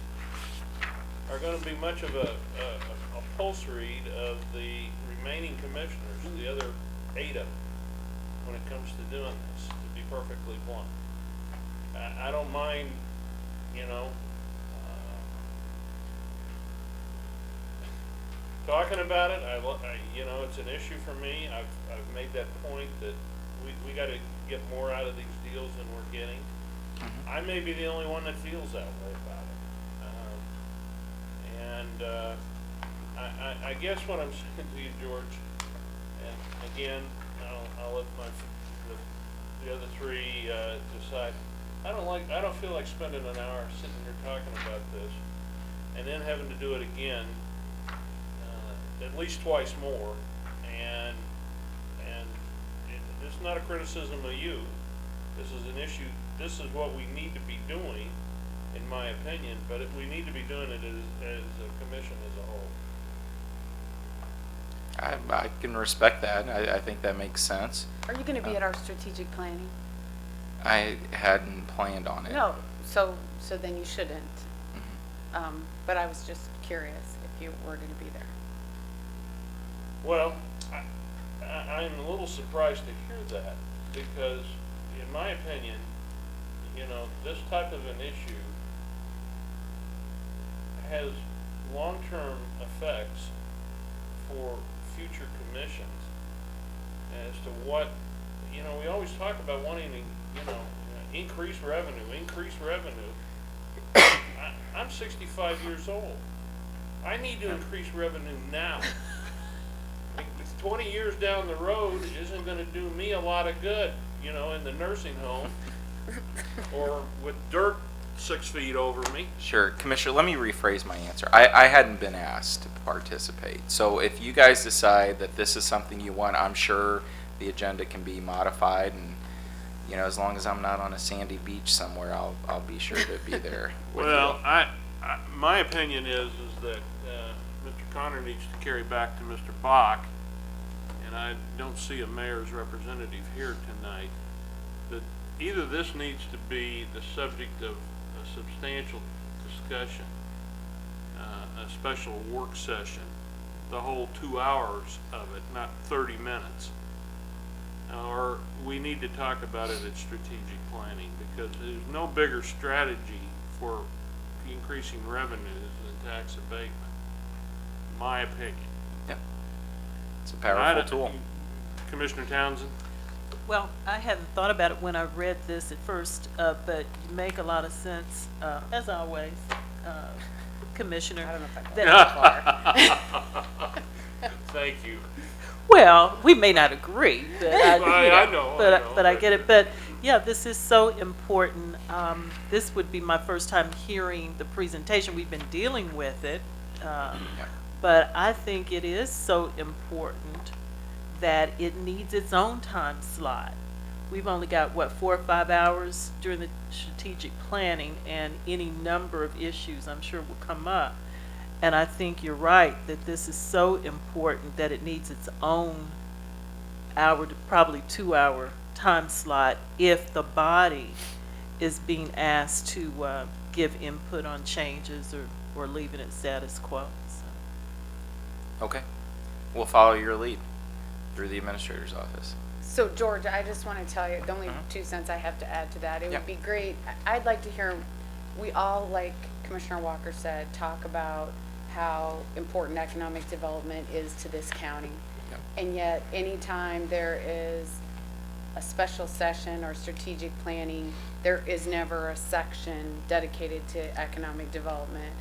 are going to be much of a pulse read of the remaining commissioners, the other 8 of them, when it comes to doing this, to be perfectly blunt. I don't mind, you know, talking about it. You know, it's an issue for me. I've made that point that we got to get more out of these deals than we're getting. I may be the only one that feels that way about it. I guess what I'm saying to you, George, and again, I'll let the other 3 decide. I don't feel like spending an hour sitting here talking about this, and then having to do it again, at least twice more. And it's not a criticism of you. This is an issue. This is what we need to be doing, in my opinion. But we need to be doing it as a commission as a whole. I can respect that. I think that makes sense. Are you going to be at our strategic planning? I hadn't planned on it. No, so then you shouldn't. But I was just curious if you were going to be there. Well, I'm a little surprised to hear that, because in my opinion, you know, this type of an issue has long-term effects for future commissions as to what, you know, we always talk about wanting to, you know, increase revenue. I'm 65 years old. I need to increase revenue now. 20 years down the road isn't going to do me a lot of good, you know, in the nursing home or with dirt 6 feet over me. Sure. Commissioner, let me rephrase my answer. I hadn't been asked to participate. So if you guys decide that this is something you want, I'm sure the agenda can be modified, and, you know, as long as I'm not on a sandy beach somewhere, I'll be sure to be there. Well, my opinion is that Mr. Connor needs to carry back to Mr. Bach, and I don't see a mayor's representative here tonight, that either this needs to be the subject of a substantial discussion, a special work session, the whole 2 hours of it, not 30 minutes, or we need to talk about it at strategic planning, because there's no bigger strategy for increasing revenues than tax abatement, in my opinion. Yep. It's a powerful tool. Commissioner Townsend? Well, I hadn't thought about it when I read this at first, but you make a lot of sense, as always, Commissioner. I don't know if I got that far. Thank you. Well, we may not agree, but I know. But I get it. But yeah, this is so important. This would be my first time hearing the presentation. We've been dealing with it, but I think it is so important that it needs its own time slot. We've only got, what, 4 or 5 hours during the strategic planning, and any number of issues I'm sure will come up. And I think you're right that this is so important that it needs its own hour to probably 2 hour time slot if the body is being asked to give input on changes or leaving it status quo. So. Okay. We'll follow your lead through the administrator's office. So George, I just want to tell you, the only 2 cents I have to add to that, it would be great. I'd like to hear, we all, like Commissioner Walker said, talk about how important economic development is to this county. Yep. And yet, anytime there is a special session or strategic planning, there is never a section dedicated to economic development.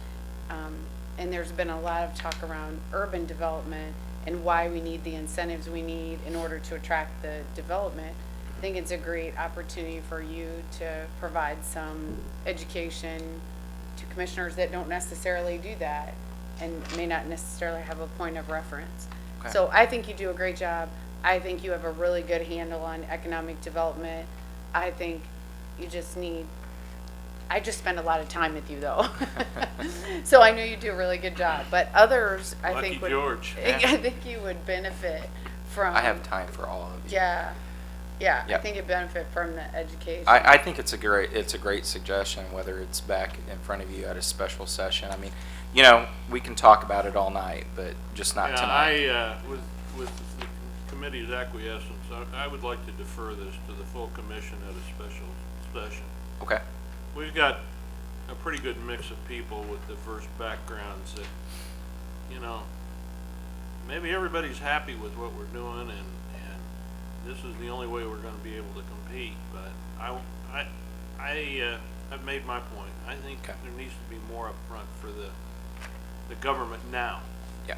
And there's been a lot of talk around urban development and why we need the incentives we need in order to attract the development. I think it's a great opportunity for you to provide some education to commissioners that don't necessarily do that. and may not necessarily have a point of reference. Okay. So I think you do a great job. I think you have a really good handle on economic development. I think you just need, I just spend a lot of time with you though. So I know you do a really good job, but others, I Lucky think would, George. I think you would benefit from. I have time for all of you. Yeah, I Yep. think it'd benefit from the education. I think it's a great suggestion, whether it's back in front of you at a special session. I mean, you know, we can talk about it all night, but just not tonight. Yeah, with the committee's acquiescence, I would like to defer this to the full commission at a special session. Okay. We've got a pretty good mix of people with diverse backgrounds that, you know, maybe everybody's happy with what we're doing and this is the only way we're gonna be able to compete, but I've made my point. I think Okay. there needs to be more upfront for the government now. Yeah.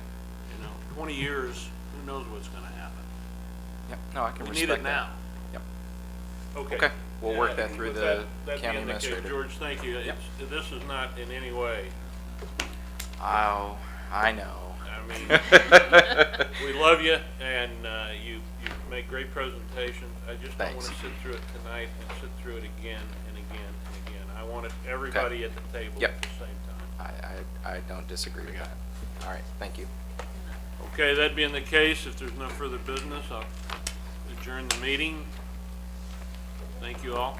You know, 20 years, who knows what's gonna happen? Yep. No, I can We respect need it that. now. Yep. Okay. Okay. We'll work that through With the that county being the case, administrator. George, thank you. Yep. This is not in any way, Oh, I know. I mean, we love you and you make great presentations. I just don't want to Thanks. sit through it tonight and sit through it again and again and again. I want everybody at the table Yep. at the same time. I don't disagree with that. All right. Thank you. Okay, that being the case, if there's no further business, I'll adjourn the meeting. Thank you all.